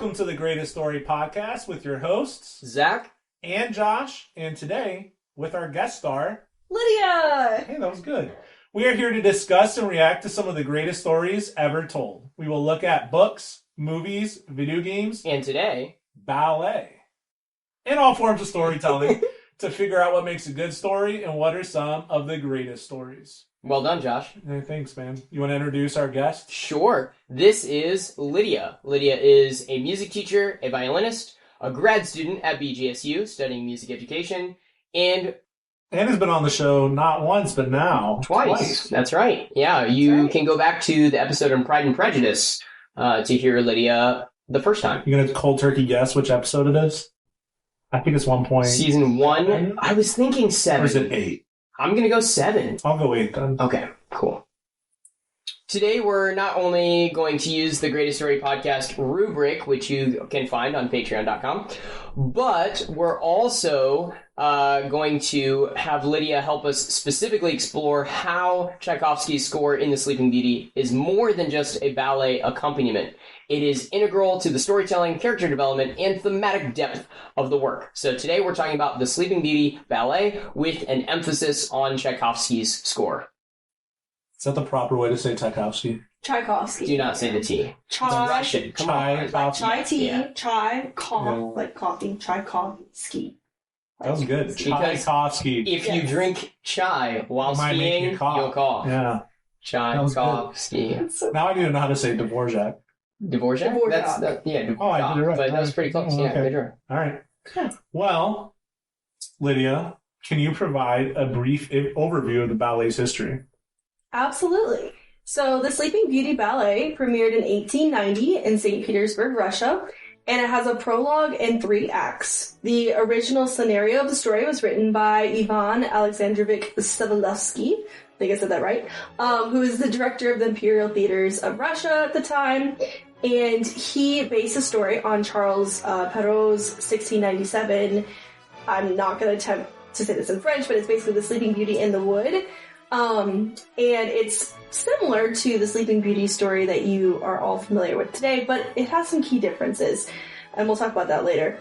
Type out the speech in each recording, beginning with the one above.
Welcome to the Greatest Story Podcast with your hosts, Zac and Josh, and today with our guest star, Lydia! Hey, that was good. We are here to discuss and react to some of the greatest stories ever told. We will look at books, movies, video games, and today, ballet, and all forms of storytelling to figure out what makes a good story and what are some of the greatest stories. Well done, Josh. Hey, thanks, man. You want to introduce our guest? Sure. This is Lydia. Lydia is a music teacher, a violinist, a grad student at BGSU studying music education, and has been on the show not once, but now twice. That's right. Yeah, you can go back to the episode on Pride and Prejudice to hear Lydia the first time. You gonna cold turkey guess which episode it is? I think it's 1 Season 1. I was thinking 7. Or is it 8? I'm going to go 7. I'll go 8 then. Okay, cool. Today we're not only going to use the Greatest Story Podcast rubric, which you can find on patreon.com, but we're also going to have Lydia help us specifically explore how Tchaikovsky's score in The Sleeping Beauty is more than just a ballet accompaniment. It is integral to the storytelling, character development, and thematic depth of the work. So today we're talking about The Sleeping Beauty ballet with an emphasis on Tchaikovsky's score. Is that the proper way to say Tchaikovsky? Tchaikovsky. Do not say the T. Chai. It's Russian. Come on. Chai. Chai tea, Yeah. chai, cough, Yeah. like coughing, Tchaikovsky. That was good. Because Tchaikovsky. If you Yes. drink chai while It might make skiing, you cough. you'll cough. Yeah. That was good. Tchaikovsky. Now I need to know how to say Dvorak. Dvorak? Dvorak. That's the, yeah, Dvorak. Oh, I did it right. But that was pretty close. Oh, Yeah, okay. good job. All right. Yeah. Well, Lydia, can you provide a brief overview of the ballet's history? Absolutely. So, The Sleeping Beauty Ballet premiered in 1890 in St. Petersburg, Russia, and it has a prologue and 3 acts. The original scenario of the story was written by Ivan Alexandrovich Savalevsky, I think I said that right, who is the director of the Imperial Theaters of Russia at the time, and he based the story on Charles Perrault's 1697, I'm not going to attempt to say this in French, but it's basically The Sleeping Beauty in the Wood. And it's similar to the Sleeping Beauty story that you are all familiar with today, but it has some key differences, and we'll talk about that later.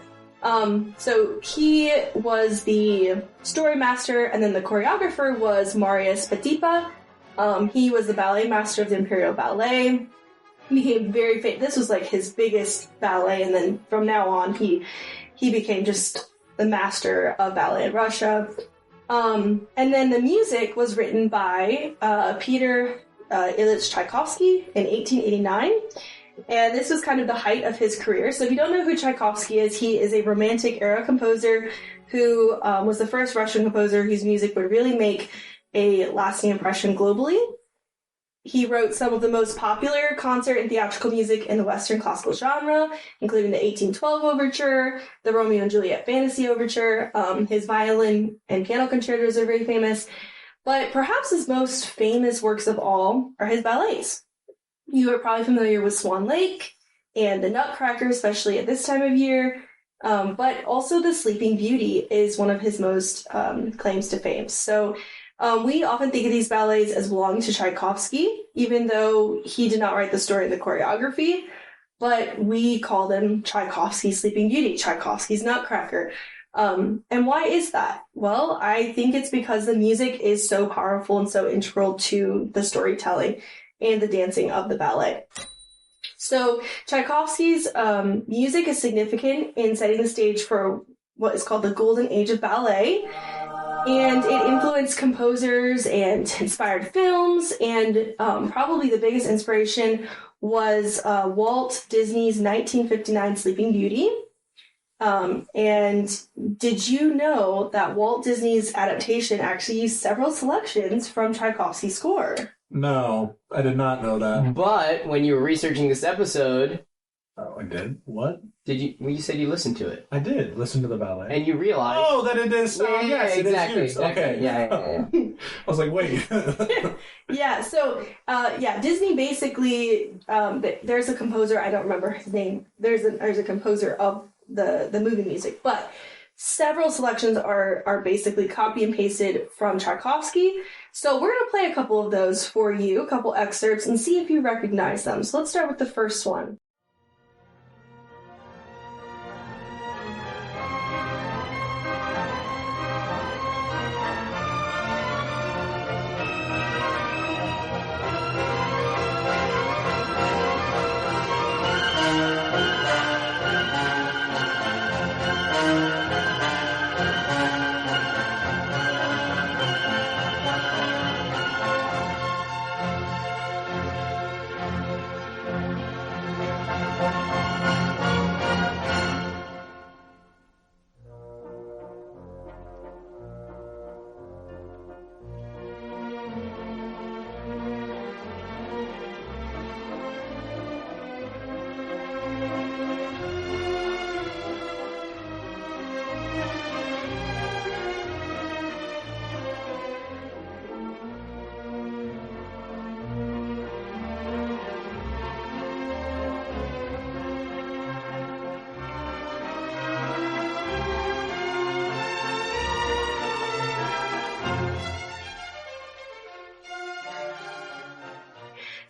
So he was the story master, and then the choreographer was Marius Petipa. He was the ballet master of the Imperial Ballet. He became very famous. This was like his biggest ballet, and then from now on, he became just the master of ballet in Russia. And then the music was written by Peter Ilyich Tchaikovsky in 1889, and this was kind of the height of his career. So if you don't know who Tchaikovsky is, he is a Romantic era composer who was the first Russian composer whose music would really make a lasting impression globally. He wrote some of the most popular concert and theatrical music in the Western classical genre, including the 1812 Overture, the Romeo and Juliet Fantasy Overture. His violin and piano concertos are very famous, but perhaps his most famous works of all are his ballets. You are probably familiar with Swan Lake and The Nutcracker, especially at this time of year, but also The Sleeping Beauty is one of his most claims to fame. So we often think of these ballets as belonging to Tchaikovsky, even though he did not write the story and the choreography, but we call them Tchaikovsky's Sleeping Beauty, Tchaikovsky's Nutcracker. And why is that? Well, I think it's because the music is so powerful and so integral to the storytelling and the dancing of the ballet. So Tchaikovsky's music is significant in setting the stage for what is called the Golden Age of Ballet. And it influenced composers and inspired films, and probably the biggest inspiration was Walt Disney's 1959 Sleeping Beauty. And did you know that Walt Disney's adaptation actually used several selections from Tchaikovsky's score? No, I did not know that. But when you were researching this episode, Oh, I did? What? you said you listened to it, I did listen to the ballet. and you realized... Oh, that it is. Yeah, Yes, it is exactly, used. exactly. Okay. Yeah. I was like, wait. Yeah, so, Disney basically, there's a composer, I don't remember his name, there's a composer of the movie music, but several selections are basically copy and pasted from Tchaikovsky. So we're going to play a couple of those for you, a couple excerpts, and see if you recognize them. So let's start with the first one.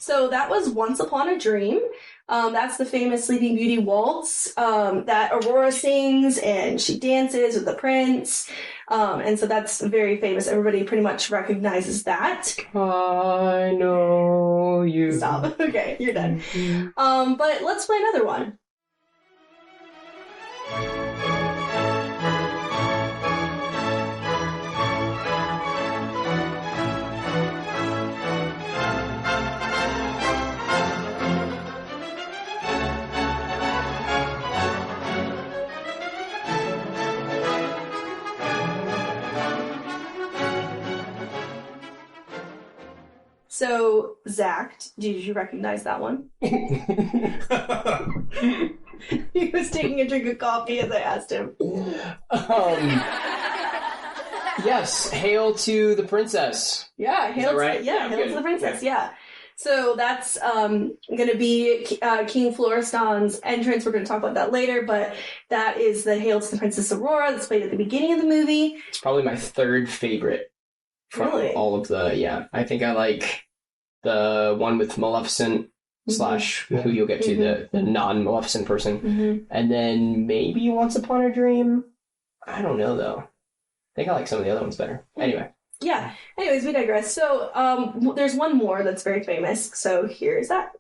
So that was Once Upon a Dream. That's the famous Sleeping Beauty waltz that Aurora sings, and she dances with the prince. And so that's very famous. Everybody pretty much recognizes that. I know you. Stop. Okay, you're done. But let's play another one. So, Zach, did you recognize that one? He was taking a drink of coffee as I asked him. Yes, Hail to the Princess. Yeah, Hail to the Princess, yeah. So that's going to be King Florestan's entrance. We're going to talk about that later, but that is the Hail to the Princess Aurora that's played at the beginning of the movie. It's probably my third favorite from all of the, I think I like the one with Maleficent slash who you'll get to, the non-Maleficent person. And then maybe Once Upon a Dream. I don't know, though. I think I like some of the other ones better. Anyway. Yeah. Anyways, we digress. So there's one more that's very famous. So here's that.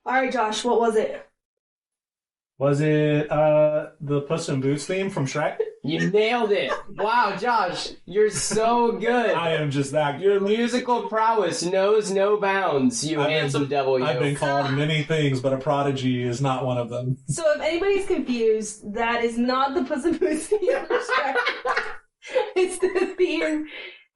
All right, Josh, what was it? Was it the Puss in Boots theme from Shrek? You nailed it. Wow, Josh, you're so good. I am just that Your good. musical prowess knows no bounds, you handsome devil, you. I've been called many things, but a prodigy is not one of them. So if anybody's confused, that is not the Puss in Boots theme for Shrek. It's the theme.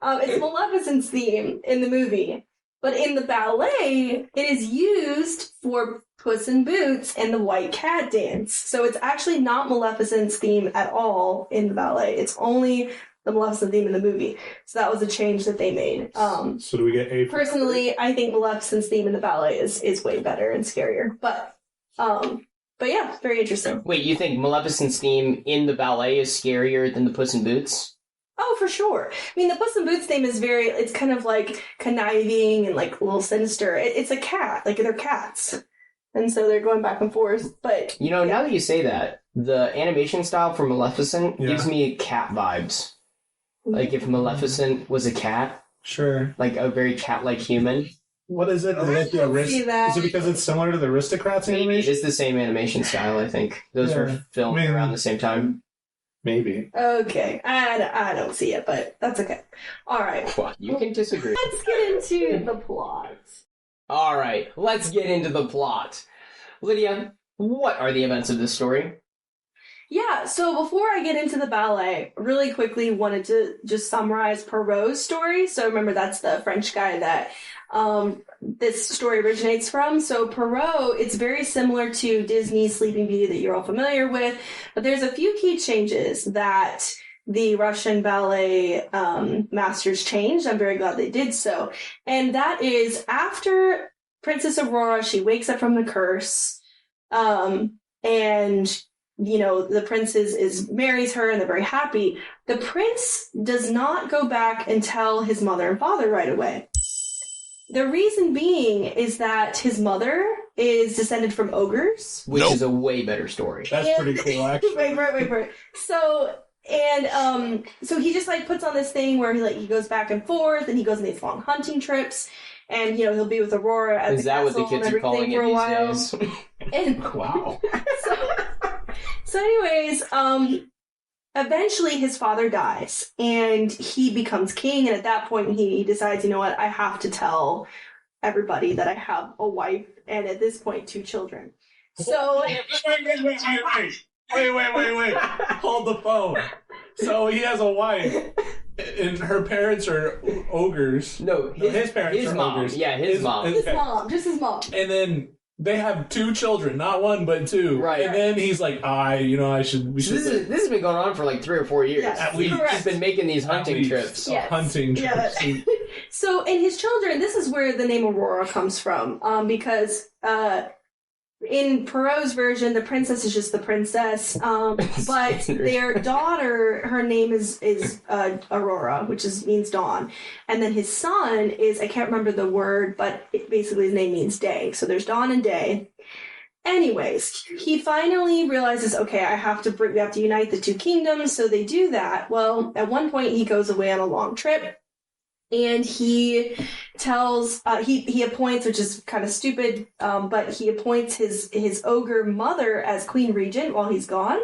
It's Maleficent's theme in the movie. But in the ballet, it is used for Puss in Boots and the White Cat dance. So it's actually not Maleficent's theme at all in the ballet. It's only the Maleficent theme in the movie. So that was a change that they made. So do we get A? Personally, I think Maleficent's theme in the ballet is way better and scarier. But yeah, very interesting. Wait, you think Maleficent's theme in the ballet is scarier than the Puss in Boots? Oh, for sure. I mean, the Puss in Boots theme is it's kind of like conniving and like a little sinister. It's a cat. Like, they're cats. And so they're going back and forth. But, now that you say that, the animation style for Maleficent gives me cat vibes. Like if Maleficent was a cat. Sure. Like a very cat-like human. What is it? Is it because it's similar to the Aristocrats animation? It's the same animation style, I think. Those were filmed around the same time. Maybe. Okay. I don't see it, but that's okay. All right. Well, you can disagree. Let's get into the plot. All right. Let's get into the plot. Lydia, what are the events of this story? Yeah, so before I get into the ballet, really quickly wanted to just summarize Perrault's story. So remember, that's the French guy that this story originates from. So Perrault, it's very similar to Disney's Sleeping Beauty that you're all familiar with, but there's a few key changes that the Russian ballet masters changed. I'm very glad they did so. And that is after Princess Aurora, she wakes up from the curse, and the prince marries her and they're very happy. The prince does not go back and tell his mother and father right away. The reason being is that his mother is descended from ogres. Which is a way better story. That's pretty cool, actually. Wait for it. So he just puts on this thing where he goes back and forth and he goes on these long hunting trips. And, he'll be with Aurora at the castle what the kids and are calling for a while. these days? And, Wow. So anyways, eventually his father dies and he becomes king. And at that point he decides, you know what, I have to tell everybody that I have a wife and at this point 2 children. So Wait. Hold the phone. So he has a wife and her parents are ogres. No, his parents his are mom. ogres. Yeah, his mom. His mom, just his mom. And then They have 2 children, not 1 but 2. Right. And then he's like, we should. This has been going on for like 3 or 4 years. Yes, At least. He's been making these hunting trips. Yes. Hunting trips. Yeah. So, in his children, this is where the name Aurora comes from, because in Perrault's version, the princess is just the princess, but their daughter, her name is Aurora, which means dawn, and then his son is, I can't remember the word, but basically his name means day. So there's dawn and day. Anyways, he finally realizes, okay, we have to unite the 2 kingdoms. So they do that. Well, at one point he goes away on a long trip. And he tells, he appoints, which is kind of stupid, but he appoints his ogre mother as queen regent while he's gone.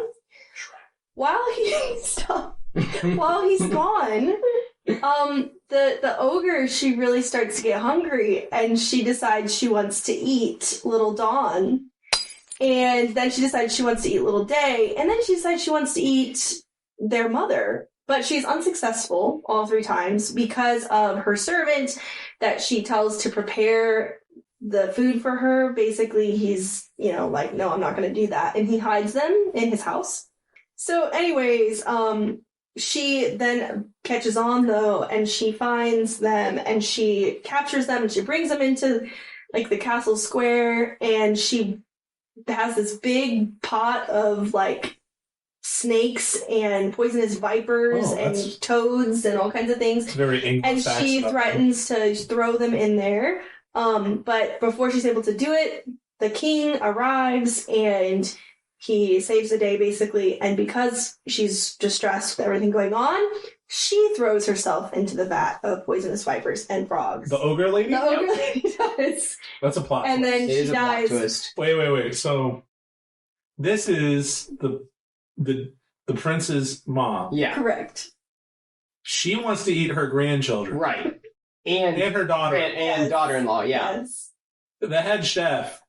While he's gone, the ogre, she really starts to get hungry, and she decides she wants to eat little Dawn. And then she decides she wants to eat little Day, and then she decides she wants to eat their mother. But she's unsuccessful all 3 times because of her servant that she tells to prepare the food for her. Basically, he's, like, no, I'm not going to do that. And he hides them in his house. So anyways, she then catches on, though, and she finds them, and she captures them, and she brings them into, like, the castle square, and she has this big pot of, like, snakes and poisonous vipers and toads and all kinds of things. It's very English. And she threatens to throw them in there. But before she's able to do it, the king arrives and he saves the day, basically. And because she's distressed with everything going on, she throws herself into the vat of poisonous vipers and frogs. The ogre lady? The ogre lady does. That's a plot And twist. then she dies. Wait. So this is the prince's mom. Yeah. Correct. She wants to eat her grandchildren. Right. And her daughter. And daughter-in-law, yeah. Yes. The head chef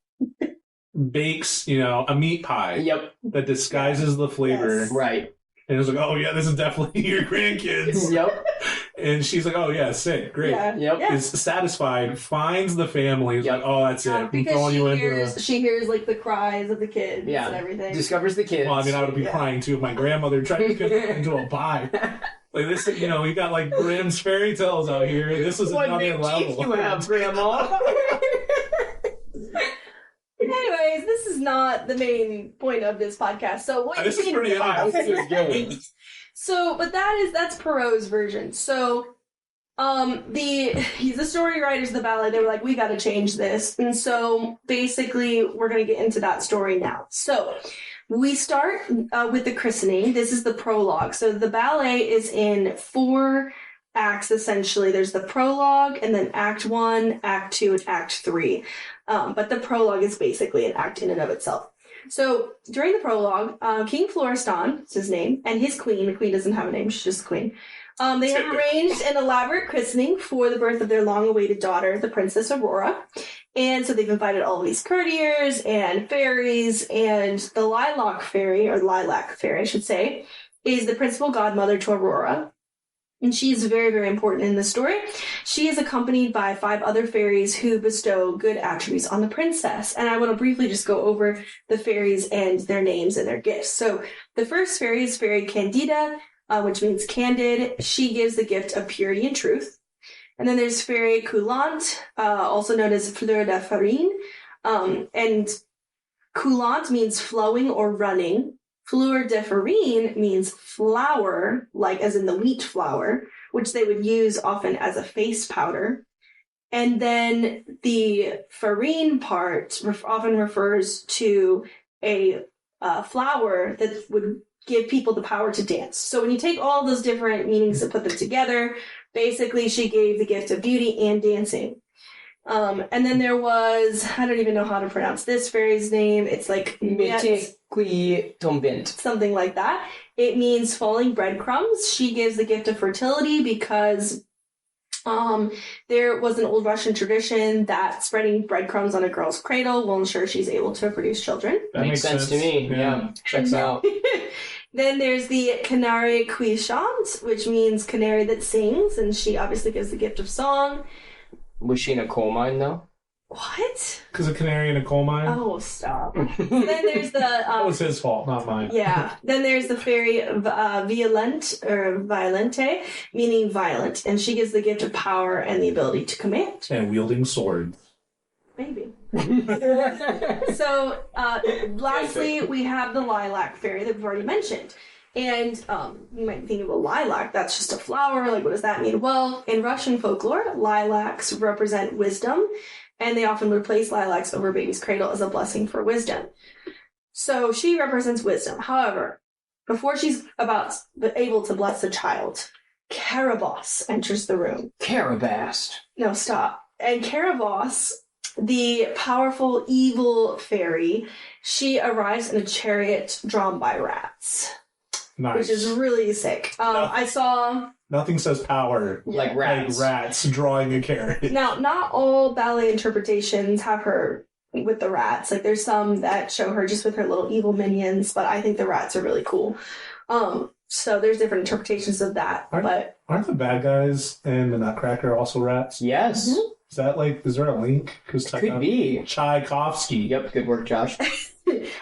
bakes, a meat pie. Yep. That disguises the flavor. Yes. Right. And it's like, oh yeah, this is definitely your grandkids. Yep. And she's like, oh yeah, sick, great. Yeah. Yep. Yeah. Is satisfied, finds the family, is like, oh, that's it. I'm Because throwing you into she hears like the cries of the kids and everything. Discovers the kids. Well, I would be crying too if my grandmother tried to get into a pie. Like this, we got like Grimm's fairy tales out here. This is another level. You have, Grandma. Anyways, this is not the main point of this podcast. So what This is pretty good. So, but that's Perrault's version. So, the story writers of the ballet, they were like, we got to change this, and so basically, we're going to get into that story now. So, we start with the christening. This is the prologue. So, the ballet is in 4 acts essentially. There's the prologue, and then Act 1, Act 2, and Act 3. But the prologue is basically an act in and of itself. So during the prologue, King Florestan is his name, and his queen, the queen doesn't have a name, she's just the queen. They have arranged an elaborate christening for the birth of their long-awaited daughter, the Princess Aurora. And so they've invited all these courtiers and fairies, and the lilac fairy, I should say, is the principal godmother to Aurora. And she is very, very important in the story. She is accompanied by 5 other fairies who bestow good attributes on the princess. And I want to briefly just go over the fairies and their names and their gifts. So the first fairy is Fairy Candida, which means candid. She gives the gift of purity and truth. And then there's Fairy Coulant, also known as Fleur de Farine. And coulant means flowing or running. Fleur de farine means flour, like as in the wheat flour, which they would use often as a face powder. And then the farine part often refers to a flower that would give people the power to dance. So when you take all those different meanings and put them together, basically she gave the gift of beauty and dancing. And then there was, I don't even know how to pronounce this fairy's name. It's like something like that. It means falling breadcrumbs. She gives the gift of fertility because there was an old Russian tradition that spreading breadcrumbs on a girl's cradle will ensure she's able to produce children. That makes sense to me. Yeah. Checks out. Then there's the canary qui chante, which means canary that sings, and she obviously gives the gift of song. Was she in a coal mine, though? What? Because a canary in a coal mine? Oh, stop. Then there's the... That was his fault, not mine. Yeah. Then there's the fairy Violente, meaning violent, and she gives the gift of power and the ability to command. And wielding swords. Maybe. So, lastly, we have the lilac fairy that we've already mentioned. And you might think of a lilac, that's just a flower, like what does that mean? Well, in Russian folklore, lilacs represent wisdom, and they often would place lilacs over a baby's cradle as a blessing for wisdom. So she represents wisdom. However, before she's able to bless the child, Caraboss enters the room. Carabast. No, stop. And Caraboss, the powerful evil fairy, she arrives in a chariot drawn by rats. Nice. Which is really sick. I saw... Nothing says power Like rats. like rats drawing a carrot. Now, not all ballet interpretations have her with the rats. Like, there's some that show her just with her little evil minions, but I think the rats are really cool. So there's different interpretations of that. Aren't the bad guys in the Nutcracker also rats? Yes. Mm-hmm. Is there a link? Could be. Tchaikovsky. Yep, good work, Josh.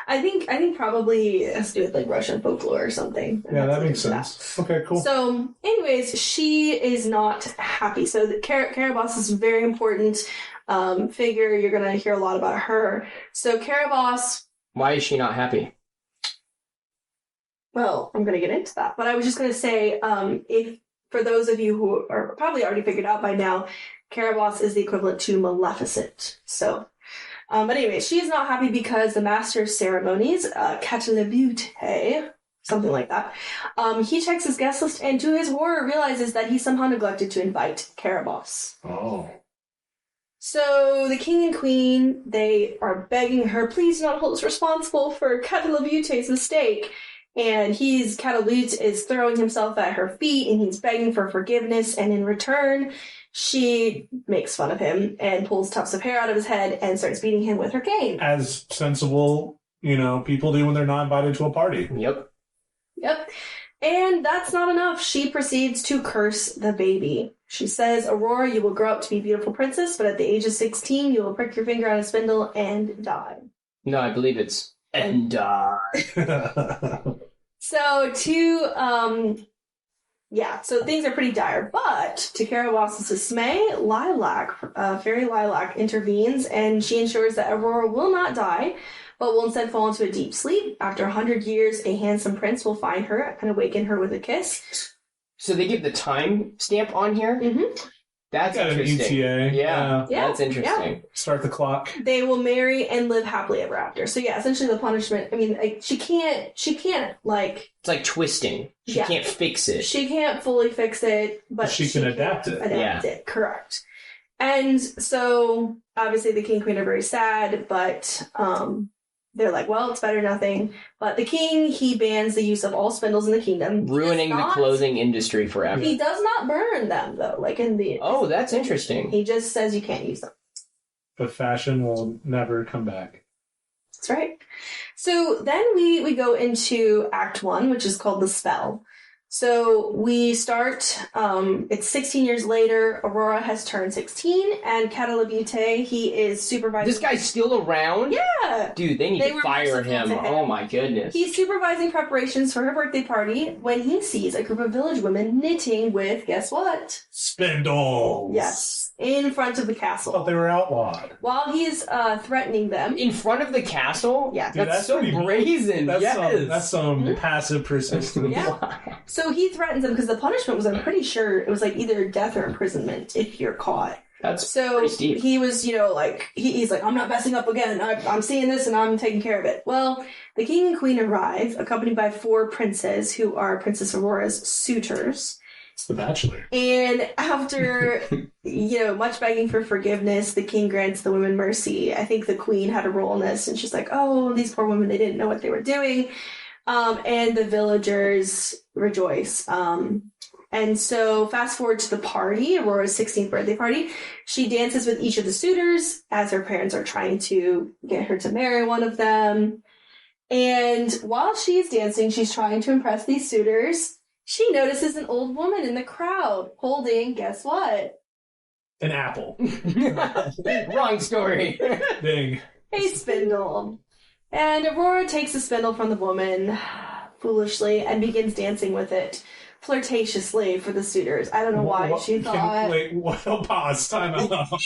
I think probably it has to do with like Russian folklore or something. Yeah, that makes sense. Okay, cool. So, anyways, she is not happy. So, the Caraboss is a very important figure. You're going to hear a lot about her. So, Caraboss... Why is she not happy? Well, I'm going to get into that. But I was just going to say, if for those of you who are probably already figured out by now, Caraboss is the equivalent to Maleficent. So... but anyway, she is not happy because the master of ceremonies, Catalabute, something like that, he checks his guest list and to his horror realizes that he somehow neglected to invite Caraboss. Oh. So the king and queen, they are begging her, please do not hold us responsible for Catalabute's mistake. And Catalabute is throwing himself at her feet and he's begging for forgiveness, and in return, she makes fun of him and pulls tufts of hair out of his head and starts beating him with her cane. As sensible, people do when they're not invited to a party. Yep. And that's not enough. She proceeds to curse the baby. She says, Aurora, you will grow up to be a beautiful princess, but at the age of 16, you will prick your finger on a spindle and die. No, I believe it's and die. So so things are pretty dire, but to Caraboss's dismay, Fairy Lilac intervenes, and she ensures that Aurora will not die, but will instead fall into a deep sleep. After 100 years, a handsome prince will find her and awaken her with a kiss. So they give the time stamp on here? Mm-hmm. That's Got interesting. An ETA. Yeah, that's interesting. Yeah. Start the clock. They will marry and live happily ever after. So yeah, essentially the punishment, she can't It's like twisting. She can't fix it. She can't fully fix it, but she can adapt it. Adapt it, correct. And so, obviously the king and queen are very sad, but they're like, well, it's better nothing. But the king, he bans the use of all spindles in the kingdom. Ruining the clothing industry forever. He does not burn them, though, like in the... Oh, that's interesting. He just says you can't use them. But fashion will never come back. That's right. So then we go into Act 1, which is called The Spell. So we start, it's 16 years later, Aurora has turned 16, and Catalabute, he is supervising... This guy's still around? Yeah! Dude, they need to fire him. Oh my goodness. He's supervising preparations for her birthday party when he sees a group of village women knitting with, guess what? Spindles! Yes. In front of the castle. I thought they were outlawed. While he's threatening them... In front of the castle? Yeah. Dude, that's so brazen. That's some passive persistence. Yeah. So he threatens them because the punishment was, I'm pretty sure, it was like either death or imprisonment if you're caught. That's so steep. He was, he's like, I'm not messing up again. I'm seeing this and I'm taking care of it. Well, the king and queen arrive, accompanied by 4 princes who are Princess Aurora's suitors. It's The Bachelor. And after, much begging for forgiveness, the king grants the women mercy. I think the queen had a role in this, and she's like, oh, these poor women, they didn't know what they were doing. And the villagers rejoice. And so fast forward to the party, Aurora's 16th birthday party. She dances with each of the suitors as her parents are trying to get her to marry one of them. And while she's dancing, she's trying to impress these suitors. She notices an old woman in the crowd holding, guess what? An apple. Wrong story. Dang. A spindle. And Aurora takes the spindle from the woman foolishly and begins dancing with it flirtatiously for the suitors. I don't know why she thought... Wait, pause. Time out.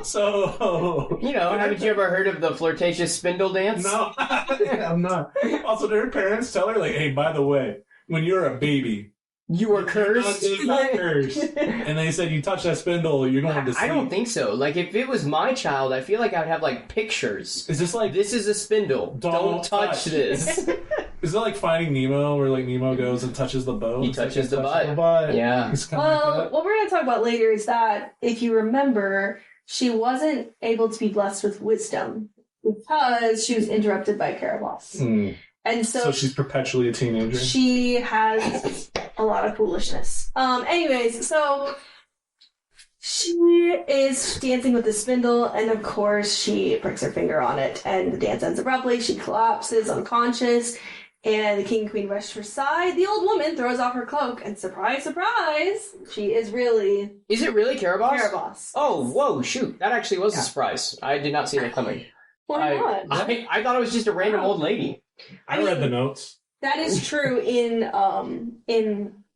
So... Haven't you ever heard of the flirtatious spindle dance? No, I'm not. Also, did her parents tell her, like, hey, by the way, when you're a baby... You were cursed? You're not cursed. And they said, you touch that spindle, you're going to sleep. I don't think so. Like, if it was my child, I feel like I would have, like, pictures. Is this like... This is a spindle. Don't touch this. Is it like Finding Nemo, where like Nemo goes and touches the boat? He touches the butt. Yeah. Well, what we're going to talk about later is that, if you remember, she wasn't able to be blessed with wisdom because she was interrupted by Caraboss. And so she's perpetually a teenager. She has a lot of foolishness. Anyways, so she is dancing with the spindle, and of course she pricks her finger on it, and the dance ends abruptly. She collapses unconscious, and the king and queen rush to her side. The old woman throws off her cloak, and surprise, surprise, she is really... Is it really Caraboss? Caraboss. Oh, whoa, shoot. That actually was a surprise. I did not see that coming. Why not? I thought it was just a random old lady. I read the notes. That is true in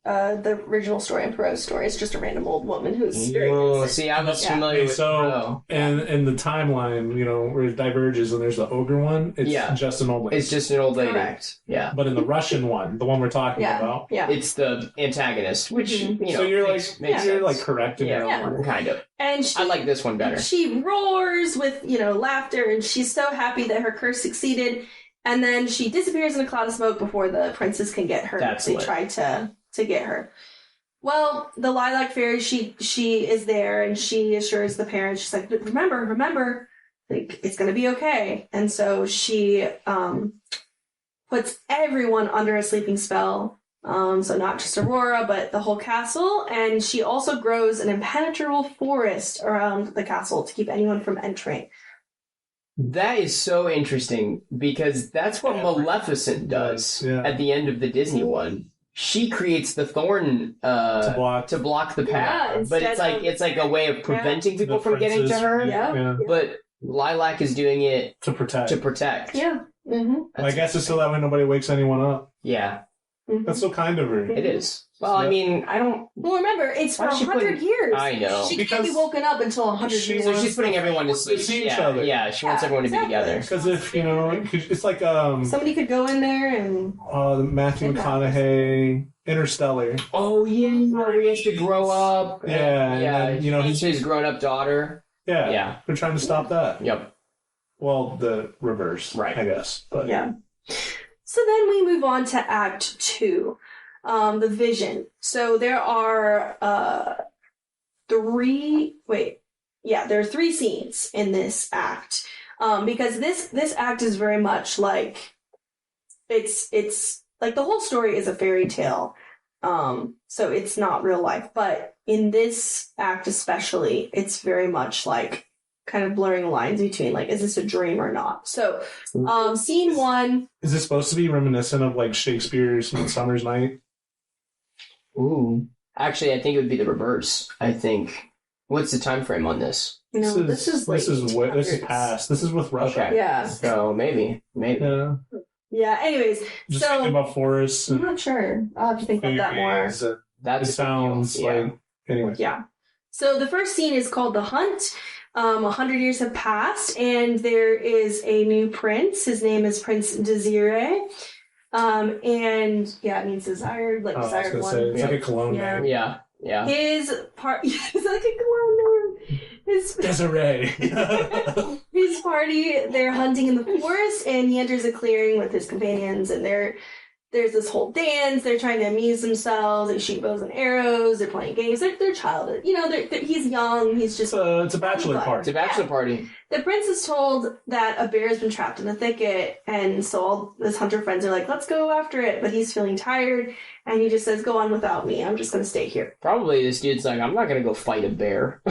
the original story, in Perot's story. It's just a random old woman who's very innocent. See, I was familiar with so, and in the timeline, where it diverges and there's the ogre one, it's just an old lady. It's just an old lady. Correct. Yeah. But in the Russian one, the one we're talking about, it's the antagonist, which, so you're like correcting her. Kind of. And I like this one better. She roars with, laughter, and she's so happy that her curse succeeded. And then she disappears in a cloud of smoke before the princes can get her. They try to get her. Well, the Lilac Fairy, she is there, and she assures the parents, she's like, remember, like, it's going to be okay. And so she puts everyone under a sleeping spell. So not just Aurora, but the whole castle. And she also grows an impenetrable forest around the castle to keep anyone from entering. That is so interesting, because that's what Maleficent does at the end of the Disney one. She creates the thorn to block the path, but it's like a way of preventing people from getting to her. Yeah. But Lilac is doing it to protect. Yeah. Mm-hmm. I guess it's so that way nobody wakes anyone up. Yeah. Mm-hmm. That's so kind of her. It is. Well, I mean, I don't... Well, remember, it's for 100 years. I know. She can't be woken up until 100 years. So she's putting everyone to sleep. See each other. Yeah, she wants everyone to be together. Because if, it's like... somebody could go in there and... Matthew McConaughey, Interstellar. Oh, yeah, where he has to grow up. And then, he's his grown-up daughter. Yeah. They're trying to stop that. Yep. Well, the reverse, right? I guess. But yeah. So then we move on to Act 2, the Vision. So there are there are 3 scenes in this act, because this act is very much like it's like the whole story is a fairy tale, so it's not real life. But in this act especially, it's very much like kind of blurring the lines between, like, is this a dream or not? So, scene 1... Is this supposed to be reminiscent of, like, Shakespeare's Midsummer's Night? Ooh. Actually, I think it would be the reverse. I think... What's the time frame on this? This is past. This is with Russia. Okay. Yeah. So, maybe. Yeah, anyways. Just thinking about forests. I'm not sure. I'll have to think about that more. That sounds like... Anyway. Yeah. So, the first scene is called The Hunt. 100 years have passed, and there is a new prince. His name is Prince Desiree. And it means desired, like desired one. It's like a cologne name. Yeah. It's like a cologne name. Desiree. His party, they're hunting in the forest, and he enters a clearing with his companions, and there's this whole dance. They're trying to amuse themselves. They shoot bows and arrows. They're playing games. They're childhood. He's young. He's just... It's a bachelor party. It's a bachelor party. The prince is told that a bear has been trapped in a thicket, and so all his hunter friends are like, let's go after it. But he's feeling tired, and he just says, go on without me. I'm just going to stay here. Probably this dude's like, I'm not going to go fight a bear.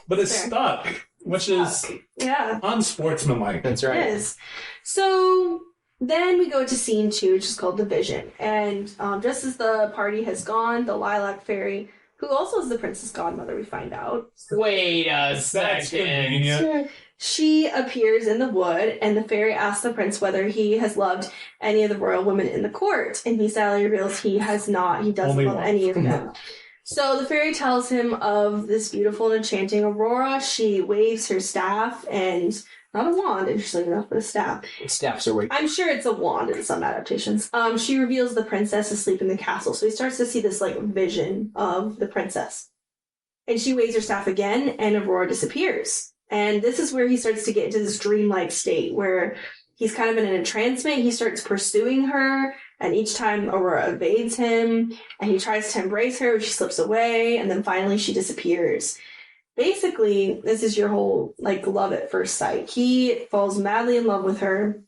But it's stuck, which is unsportsmanlike. That's right. It is. So... Then we go to scene 2, which is called The Vision. And just as the party has gone, the Lilac Fairy who also is the princess godmother, we find out. Wait a That's second. convenient. She appears in the wood, and the fairy asks the prince whether he has loved any of the royal women in the court, and he sadly reveals he has not. He doesn't Only love one. any of them. So the fairy tells him of this beautiful and enchanting Aurora. She waves her staff, and not a wand, interestingly enough, but a staff. Staffs are weak. I'm sure it's a wand in some adaptations. She reveals the princess asleep in the castle, so he starts to see this like vision of the princess. And she waves her staff again, and Aurora disappears. And this is where he starts to get into this dreamlike state where he's kind of in an entrancement. He starts pursuing her, and each time Aurora evades him, and he tries to embrace her, she slips away, and then finally she disappears. Basically, this is your whole, like, love at first sight. He falls madly in love with her,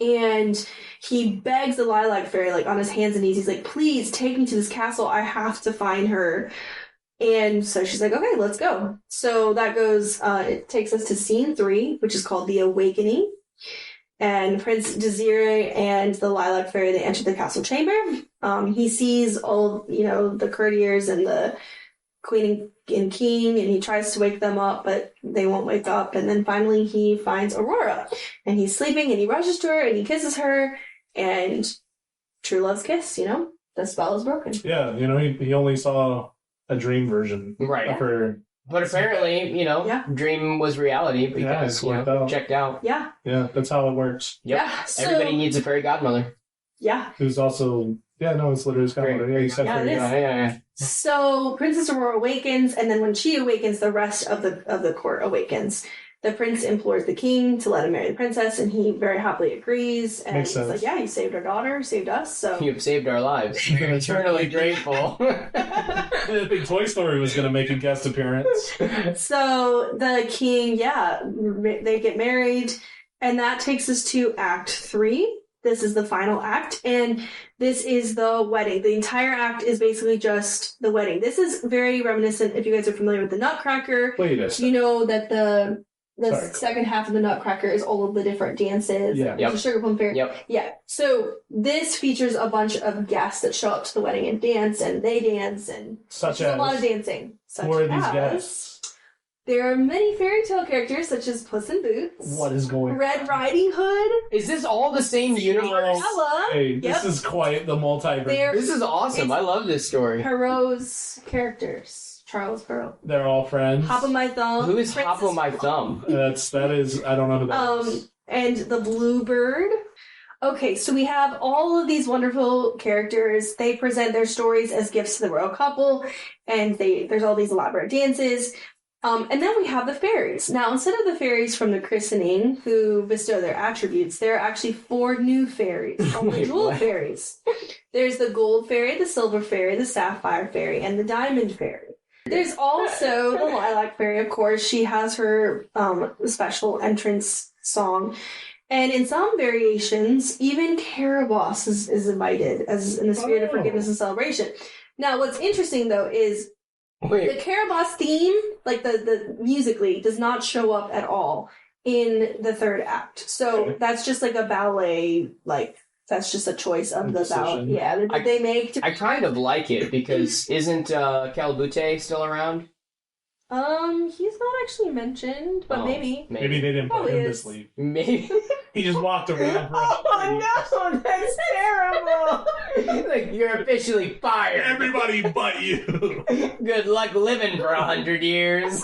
and he begs the lilac fairy, like, on his hands and knees. He's like, please take me to this castle. I have to find her. And so she's like, okay, let's go. So that goes, it takes us to scene 3, which is called The Awakening. And Prince Desiree and the lilac fairy, they enter the castle chamber. He sees all, the courtiers and the queen and king, and he tries to wake them up, but they won't wake up. And then finally he finds Aurora, and he's sleeping, and he rushes to her, and he kisses her, and true love's kiss, the spell is broken. Yeah, he only saw a dream version Right. of her. But apparently, dream was reality because, it's worked out. checked out. Yeah. Yeah, that's how it works. Yep. Yeah. So, Everybody needs a fairy godmother. Yeah. Who's also, it's literally his godmother. Yeah, you said Yeah, it fairy. is. Yeah. So Princess Aurora awakens, and then when she awakens, the rest of the court awakens. The prince implores the king to let him marry the princess, and he very happily agrees. And Makes he's sense. like, yeah, you saved our daughter, saved us, so... You've saved our lives. We're eternally grateful. The big Toy Story was going to make a guest appearance. So the king, they get married, and that takes us to Act 3. This is the final act, and this is the wedding. The entire act is basically just the wedding. This is very reminiscent, if you guys are familiar with the Nutcracker. Wait a second. You know that the Sorry. second half of the Nutcracker is all of the different dances. Yeah. Yep. The Sugar Plum Fairy. Yep. Yeah. So this features a bunch of guests that show up to the wedding and dance, and they dance, and Such there's as? a lot of dancing. Such Who are these as- guests? There are many fairy tale characters such as Puss in Boots, What is going on? Red Riding Hood, Is this all the same universe? Cinderella, Hey, this Yep. is quite the multiverse. They're This is awesome. I love this story. Perrault's characters. Charles Perrault. They're all friends. Hop on My Thumb. Who is Princess Hop on My Thumb? That is, I don't know who that is. And the Bluebird. Okay, so we have all of these wonderful characters. They present their stories as gifts to the royal couple, and there's all these elaborate dances. And then we have the fairies. Now, instead of the fairies from the christening who bestow their attributes, there are actually 4 new fairies, called the Wait, jewel what? fairies. There's the gold fairy, the silver fairy, the sapphire fairy, and the diamond fairy. There's also the lilac fairy, of course. She has her special entrance song. And in some variations, even Caraboss is invited as in the spirit of forgiveness and celebration. Now, what's interesting, though, is the Wait, Caraboss theme, like the musically, does not show up at all in the third act. So Okay. that's just like a ballet, that's just a choice of the ballet. Decision. Yeah, that they make. To, I kind of like it because isn't Calabute still around? he's not actually mentioned, but Oh, maybe. Maybe they didn't put Probably him to is. sleep. Maybe. He just walked around for Oh no, that's terrible! Like, you're officially fired. Everybody but you. Good luck living for 100 years.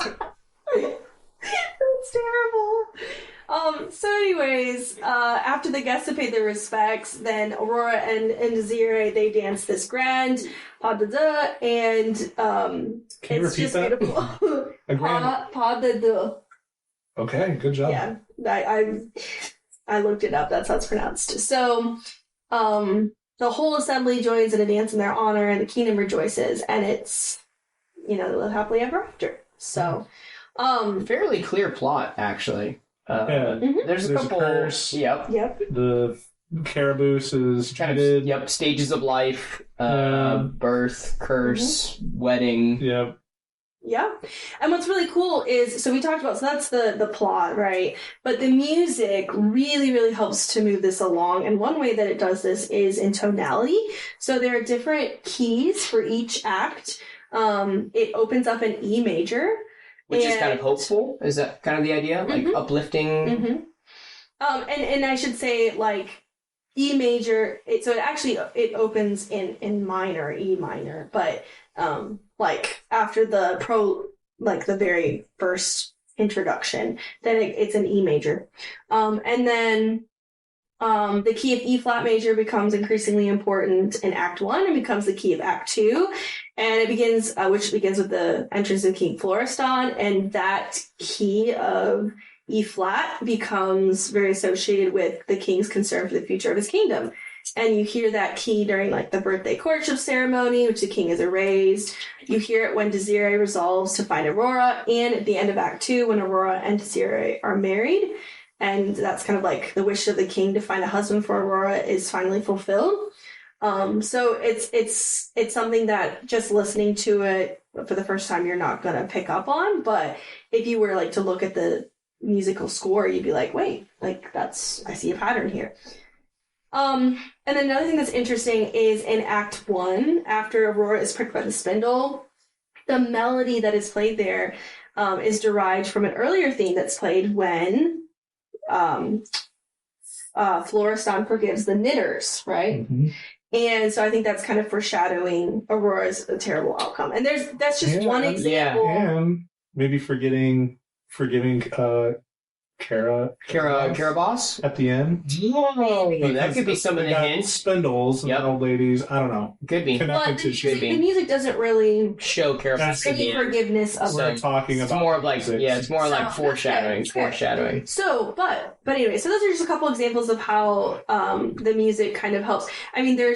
That's terrible. So anyways, after the guests have paid their respects, then Aurora and Desiree, they dance this grand pas de deux, and Can you it's repeat just that? beautiful. A grand. Pas de deux. Okay, good job. Yeah, I looked it up. That's how it's pronounced. So, the whole assembly joins in a dance in their honor, and the kingdom rejoices, and it's, they live happily ever after. So, Fairly clear plot, actually. Yeah. There's a There's a couple. curse. Yep. yep. The Caraboose is Kind of, cheated. yep. Stages of life. Yeah. Birth, curse, wedding. Yep. Yeah. And what's really cool is, so we talked about, so that's the plot, right? But the music really, really helps to move this along. And one way that it does this is in tonality. So there are different keys for each act. It opens up in E major. Which is kind of hopeful. Is that kind of the idea? Like uplifting? Mm-hmm. And I should say, like, E major, it opens in minor, E minor, but, like, after the very first introduction, then it's an E major. And then, the key of E flat major becomes increasingly important in Act 1 and becomes the key of Act 2. And it begins, which begins with the entrance of King Florestan, and that key of E flat becomes very associated with the king's concern for the future of his kingdom. And you hear that key during, like, the birthday courtship ceremony, which the king is erased. You hear it when Desiree resolves to find Aurora, and at the end of Act 2 when Aurora and Desiree are married. And that's kind of like the wish of the king to find a husband for Aurora is finally fulfilled. So it's something that just listening to it for the first time, you're not going to pick up on. But if you were like to look at the musical score, you'd be like, wait, like I see a pattern here. And another thing that's interesting is in Act 1, after Aurora is pricked by the spindle, the melody that is played there is derived from an earlier theme that's played when Florestan forgives the knitters, right? Mm-hmm. And so I think that's kind of foreshadowing Aurora's terrible outcome. And that's just one example. And maybe forgiving Caraboss at the end. Oh, that could be some of the hints. Spindles and old ladies. I don't know. Could be. But the music doesn't really show Caraboss any forgiveness of we're talking about. It's more of like it's more like foreshadowing. Foreshadowing. So, but anyway, so those are just a couple examples of how the music kind of helps. I mean, we're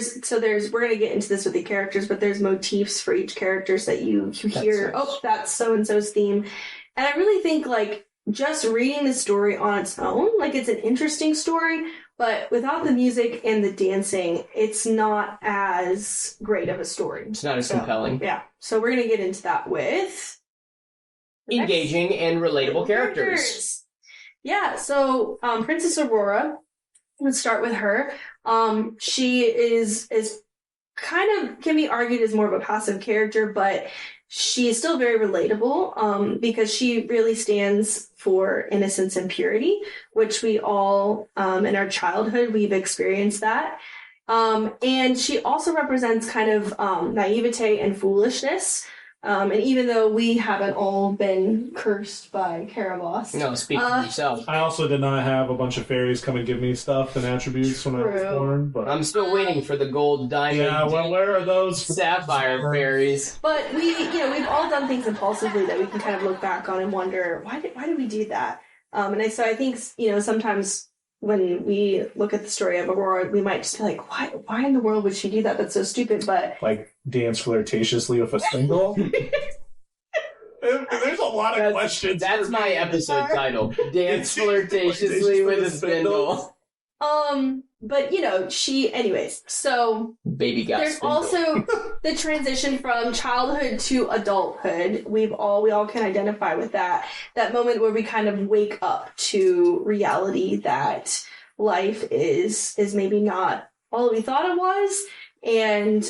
gonna get into this with the characters, but there's motifs for each characters that you hear. Nice. Oh, that's so and so's theme, and I really think like. Just reading the story on its own, like it's an interesting story, but without the music and the dancing, it's not as great of a story. It's not as compelling. Yeah. So we're going to get into that with... engaging and relatable characters. Yeah, so Princess Aurora, let's start with her. She is kind of, can be argued as more of a passive character, but she is still very relatable because she really stands for innocence and purity, which we all, in our childhood, we've experienced that. And she also represents kind of naivete and foolishness. And even though we haven't all been cursed by Caraboss. No, speak for yourself. I also did not have a bunch of fairies come and give me stuff and attributes when I was born. But I'm still waiting for the gold, diamond, where are those sapphire fairies? But we've all done things impulsively that we can kind of look back on and wonder, why did we do that? So I think, sometimes when we look at the story of Aurora, we might just be like, why in the world would she do that? That's so stupid. But like dance flirtatiously with a spindle. There's a lot of questions. That's my episode title. Dance flirtatiously with a spindle. But anyways, so baby got there's spindle. Also the transition from childhood to adulthood. We all can identify with that moment where we kind of wake up to reality that life is maybe not all we thought it was, and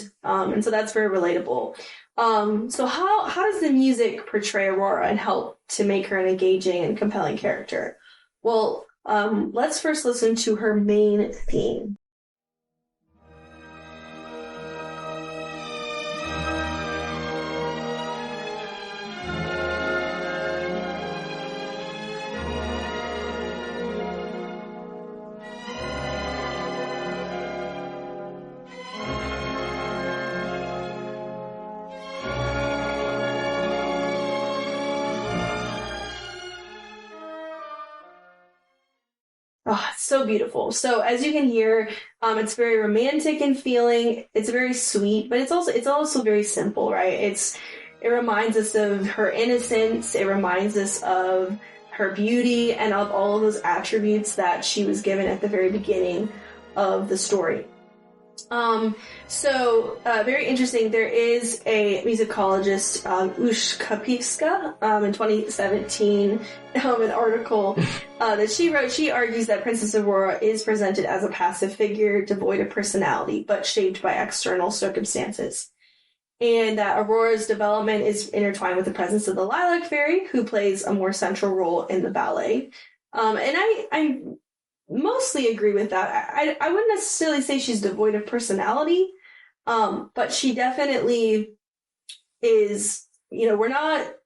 so that's very relatable. So how does the music portray Aurora and help to make her an engaging and compelling character? Well, let's first listen to her main theme. Oh, it's so beautiful. So as you can hear, it's very romantic in feeling. It's very sweet, but it's also very simple, right? It reminds us of her innocence. It reminds us of her beauty and of all of those attributes that she was given at the very beginning of the story. Very interesting. There is a musicologist, Ushka Piska, in 2017, an article that she wrote. She argues that Princess Aurora is presented as a passive figure, devoid of personality, but shaped by external circumstances. and that Aurora's development is intertwined with the presence of the Lilac Fairy, who plays a more central role in the ballet. And I mostly agree with that. I wouldn't necessarily say she's devoid of personality, but she definitely is,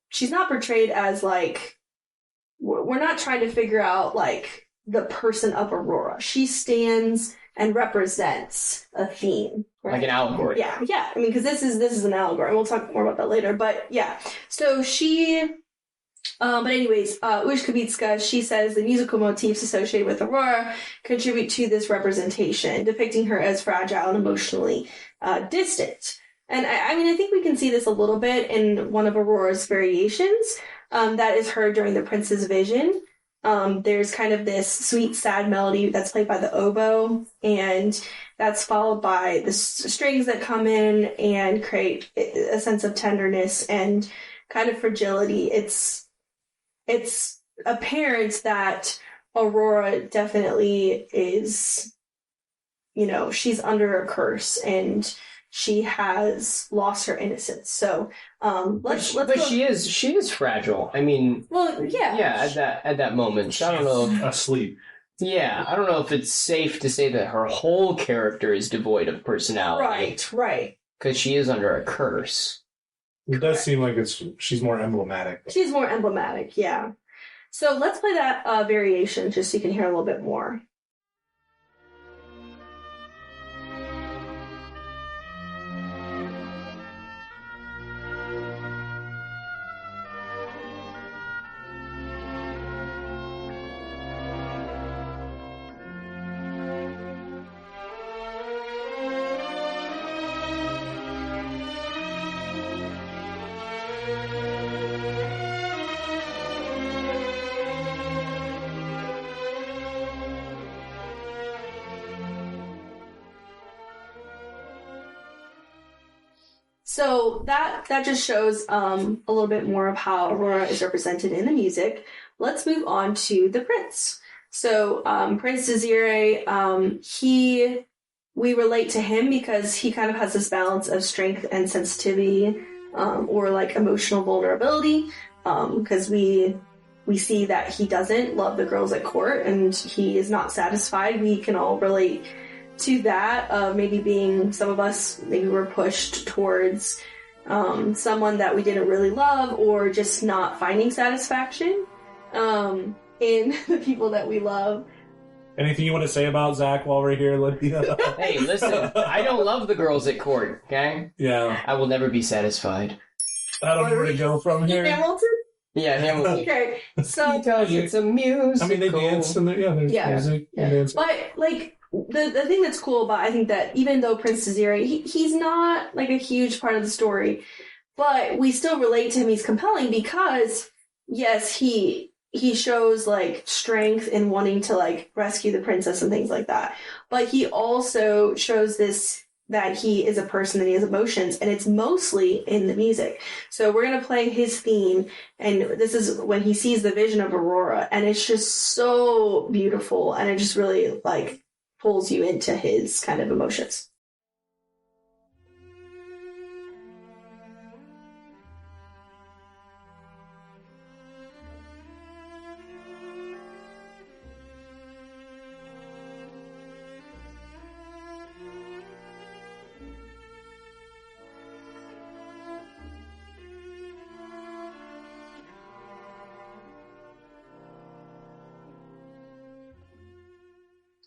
she's not portrayed as like, we're not trying to figure out like the person of Aurora. She stands and represents a theme. Right? Like an allegory. Yeah. I mean, because this is an allegory. We'll talk more about that later. But yeah, so she. But anyways, Ushkavitska, she says the musical motifs associated with Aurora contribute to this representation, depicting her as fragile and emotionally distant. And I mean, I think we can see this a little bit in one of Aurora's variations that is heard during the prince's vision. There's kind of this sweet, sad melody that's played by the oboe, and that's followed by the strings that come in and create a sense of tenderness and kind of fragility. It's apparent that Aurora definitely is, she's under a curse and she has lost her innocence. So, let's but go. she is fragile. I mean, Well, yeah. Yeah, at that moment. So I don't know. Asleep. Yeah, I don't know if it's safe to say that her whole character is devoid of personality. Right. Because she is under a curse. It does seem like she's more emblematic. She's more emblematic, yeah. So let's play that variation just so you can hear a little bit more. So that just shows a little bit more of how Aurora is represented in the music. Let's move on to the prince. So Prince Desiree, we relate to him because he kind of has this balance of strength and sensitivity, or like emotional vulnerability, because we see that he doesn't love the girls at court and he is not satisfied. We can all relate to that, maybe being some of us, maybe we're pushed towards someone that we didn't really love, or just not finding satisfaction in the people that we love. Anything you want to say about Zach while we're here, Lydia? Hey, listen, I don't love the girls at court, okay? Yeah. I will never be satisfied. I don't know where to go from here. Hamilton? Yeah, Hamilton. Okay, so Because it's a musical. I mean, they dance and there's music. And dance. But like the thing that's cool about, I think that even though Prince Desiree, he's not like a huge part of the story, but we still relate to him. He's compelling because yes, he shows like strength in wanting to like rescue the princess and things like that, but he also shows this, that he is a person and he has emotions, and it's mostly in the music. So we're going to play his theme, and this is when he sees the vision of Aurora, and it's just so beautiful, and it just really like pulls you into his kind of emotions.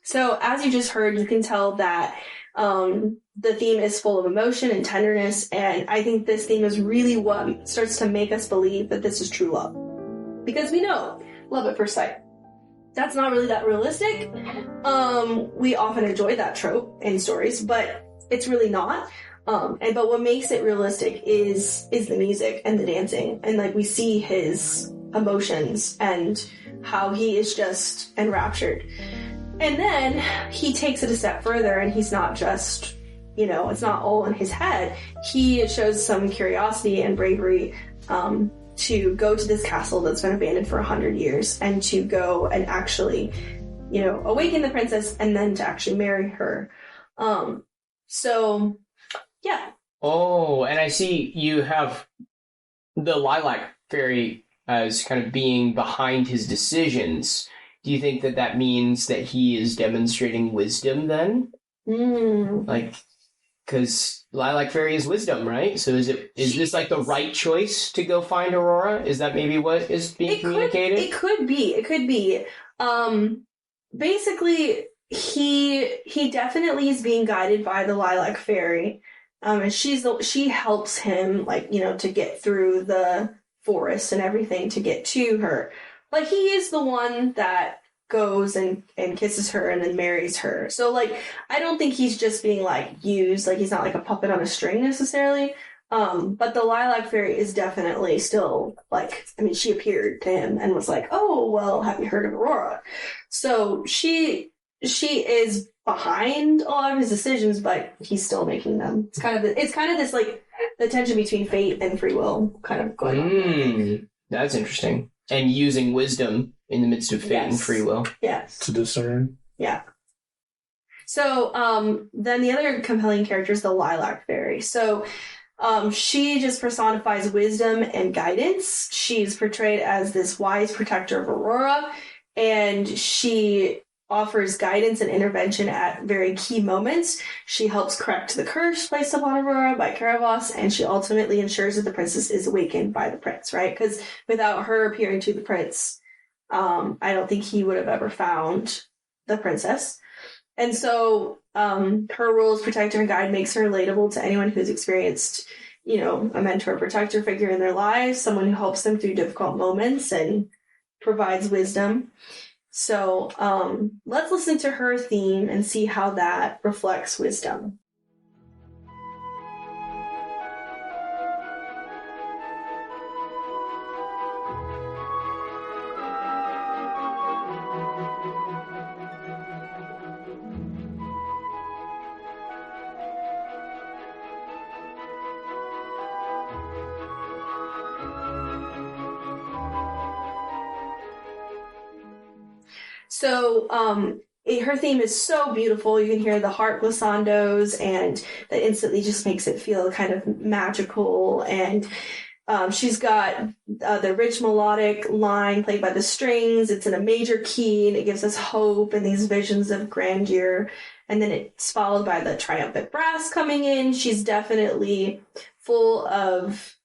So as you just heard, you can tell that the theme is full of emotion and tenderness, and I think this theme is really what starts to make us believe that this is true love. Because we know love at first sight. That's not really that realistic. We often enjoy that trope in stories, but it's really not. But what makes it realistic is the music and the dancing, and like we see his emotions and how he is just enraptured. And then he takes it a step further, and he's not just, it's not all in his head. He shows some curiosity and bravery to go to this castle that's been abandoned for 100 years and to go and actually, awaken the princess and then to actually marry her. So, yeah. Oh, and I see you have the Lilac Fairy as kind of being behind his decisions. Do you think that that means that he is demonstrating wisdom then? Like, because Lilac Fairy is wisdom, right? So is this like the right choice to go find Aurora? Is that maybe what is being communicated? It could be. Basically, he definitely is being guided by the Lilac Fairy. And she helps him, like, to get through the forest and everything to get to her. Like, he is the one that goes and kisses her and then marries her. So, like, I don't think he's just being, like, used. Like, he's not like a puppet on a string necessarily. But the Lilac Fairy is definitely still, like, I mean, she appeared to him and was like, oh, well, have you heard of Aurora? So she is behind a lot of his decisions, but he's still making them. It's kind of this, like, the tension between fate and free will kind of going on. That's interesting. And using wisdom in the midst of fate and free will. Yes. To discern. Yeah. So, then the other compelling character is the Lilac Fairy. So, she just personifies wisdom and guidance. She's portrayed as this wise protector of Aurora, and she offers guidance and intervention at very key moments. She helps correct the curse placed upon Aurora by Caravos, and she ultimately ensures that the princess is awakened by the prince, right? Because without her appearing to the prince, I don't think he would have ever found the princess. And so her role as protector and guide makes her relatable to anyone who's experienced, a mentor or protector figure in their lives, someone who helps them through difficult moments and provides wisdom. So let's listen to her theme and see how that reflects wisdom. So, her theme is so beautiful. You can hear the harp glissandos, and that instantly just makes it feel kind of magical. And she's got the rich melodic line played by the strings. It's in a major key, and it gives us hope and these visions of grandeur. And then it's followed by the triumphant brass coming in. She's definitely full of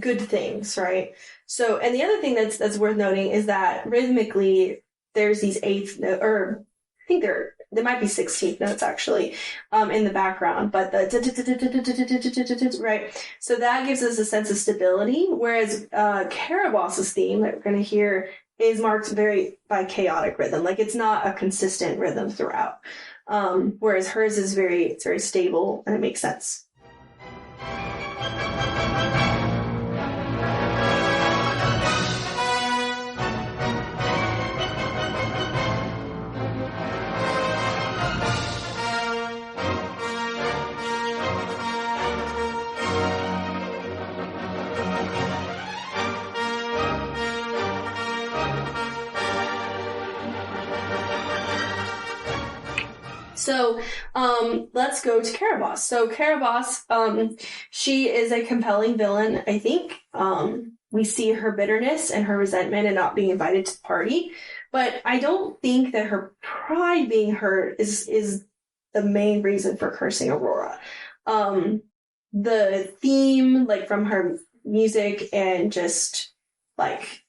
good things, right? So, and the other thing that's worth noting is that rhythmically, there's these eighth note, or I think there might be 16th notes actually, in the background, but the right. So that gives us a sense of stability, whereas Caravos's theme that we're going to hear is marked very by chaotic rhythm. Like, it's not a consistent rhythm throughout. Whereas hers is very stable, and it makes sense. So, let's go to Caravos. So Caravos, she is a compelling villain, I think. We see her bitterness and her resentment and not being invited to the party. But I don't think that her pride being hurt is the main reason for cursing Aurora. The theme, like, from her music and just, like,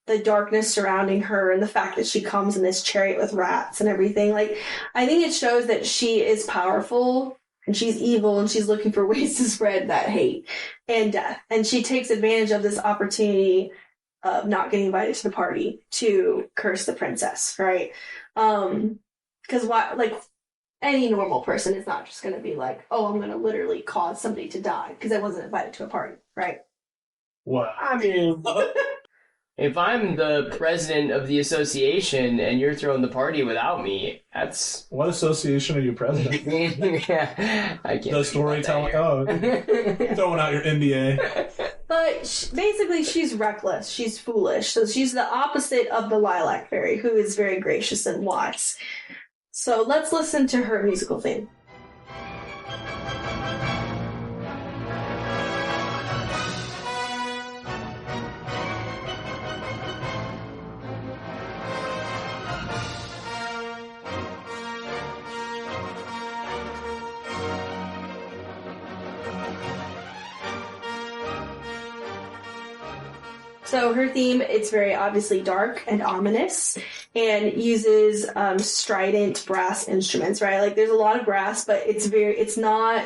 the darkness surrounding her and the fact that she comes in this chariot with rats and everything. Like, I think it shows that she is powerful and she's evil and she's looking for ways to spread that hate and death. And she takes advantage of this opportunity of not getting invited to the party to curse the princess, right? Because any normal person is not just going to be like, oh, I'm going to literally cause somebody to die because I wasn't invited to a party, right? Well, I mean, if I'm the president of the association and you're throwing the party without me, that's... What association are you president? Yeah, I can't. The storytelling. Oh, throwing out your MBA. But basically, she's reckless. She's foolish. So she's the opposite of the Lilac Fairy, who is very gracious and wise. So let's listen to her musical theme. So her theme, it's very obviously dark and ominous, and uses strident brass instruments, right? Like there's a lot of brass, but it's not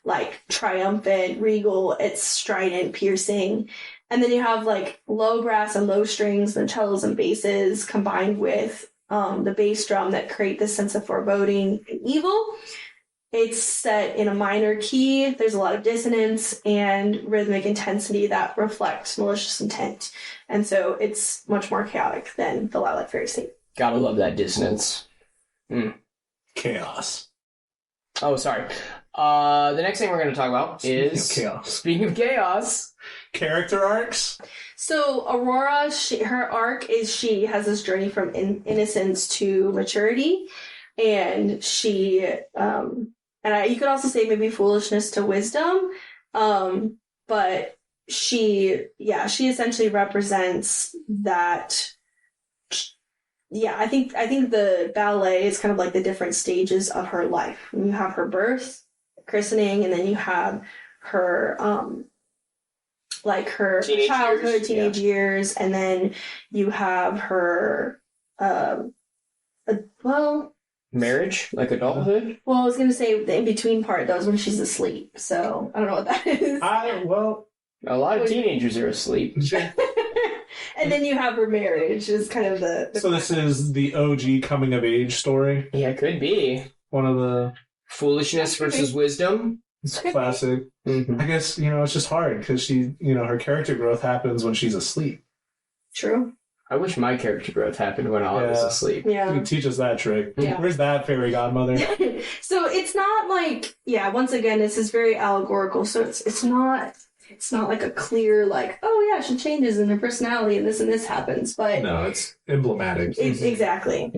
like triumphant, regal, it's strident, piercing. And then you have like low brass and low strings, the cellos and basses combined with the bass drum that create this sense of foreboding and evil. It's set in a minor key. There's a lot of dissonance and rhythmic intensity that reflects malicious intent. And so it's much more chaotic than the Lilac Fairy's theme. Gotta love that dissonance. Chaos. Oh, sorry. The next thing we're going to talk about is... Speaking of chaos. Character arcs? So Aurora, her arc is she has this journey from innocence to maturity. And she... you could also say maybe foolishness to wisdom. But she essentially represents that... Yeah, I think the ballet is kind of like the different stages of her life. You have her birth, christening, and then you have her her childhood, teenage years, and then you have her marriage, like adulthood. Well, I was gonna say the in between part. That was when she's asleep. So I don't know what that is. A lot of teenagers are asleep. And then you have her marriage is kind of the So this is the OG coming of age story? Yeah, it could be. One of the... Foolishness versus wisdom? It's classic. Mm-hmm. I guess, it's just hard because she, her character growth happens when she's asleep. True. I wish my character growth happened when I was asleep. Yeah. You can teach us that trick. Yeah. Where's that fairy godmother? So it's not like, once again, this is very allegorical. So it's not like a clear, like, oh yeah, she changes in her personality and this happens. But no, it's emblematic. Exactly.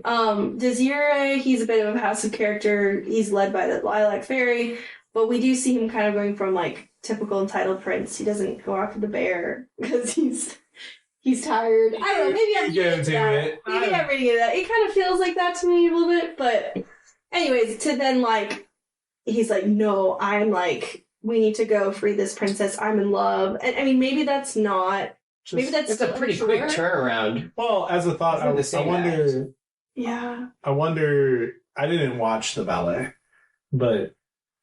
Desiree, he's a bit of a passive character. He's led by the Lilac Fairy, but we do see him kind of going from like typical entitled prince. He doesn't go after the bear because he's tired. I don't know. Maybe I'm reading that. Maybe I'm reading that. It kind of feels like that to me a little bit. But anyways, to then like, he's like, no, I'm like, we need to go free this princess. I'm in love. And I mean, maybe that's not. Maybe that's a pretty quick turnaround. Well, as a thought, I wonder. Yeah. I wonder. I didn't watch the ballet, but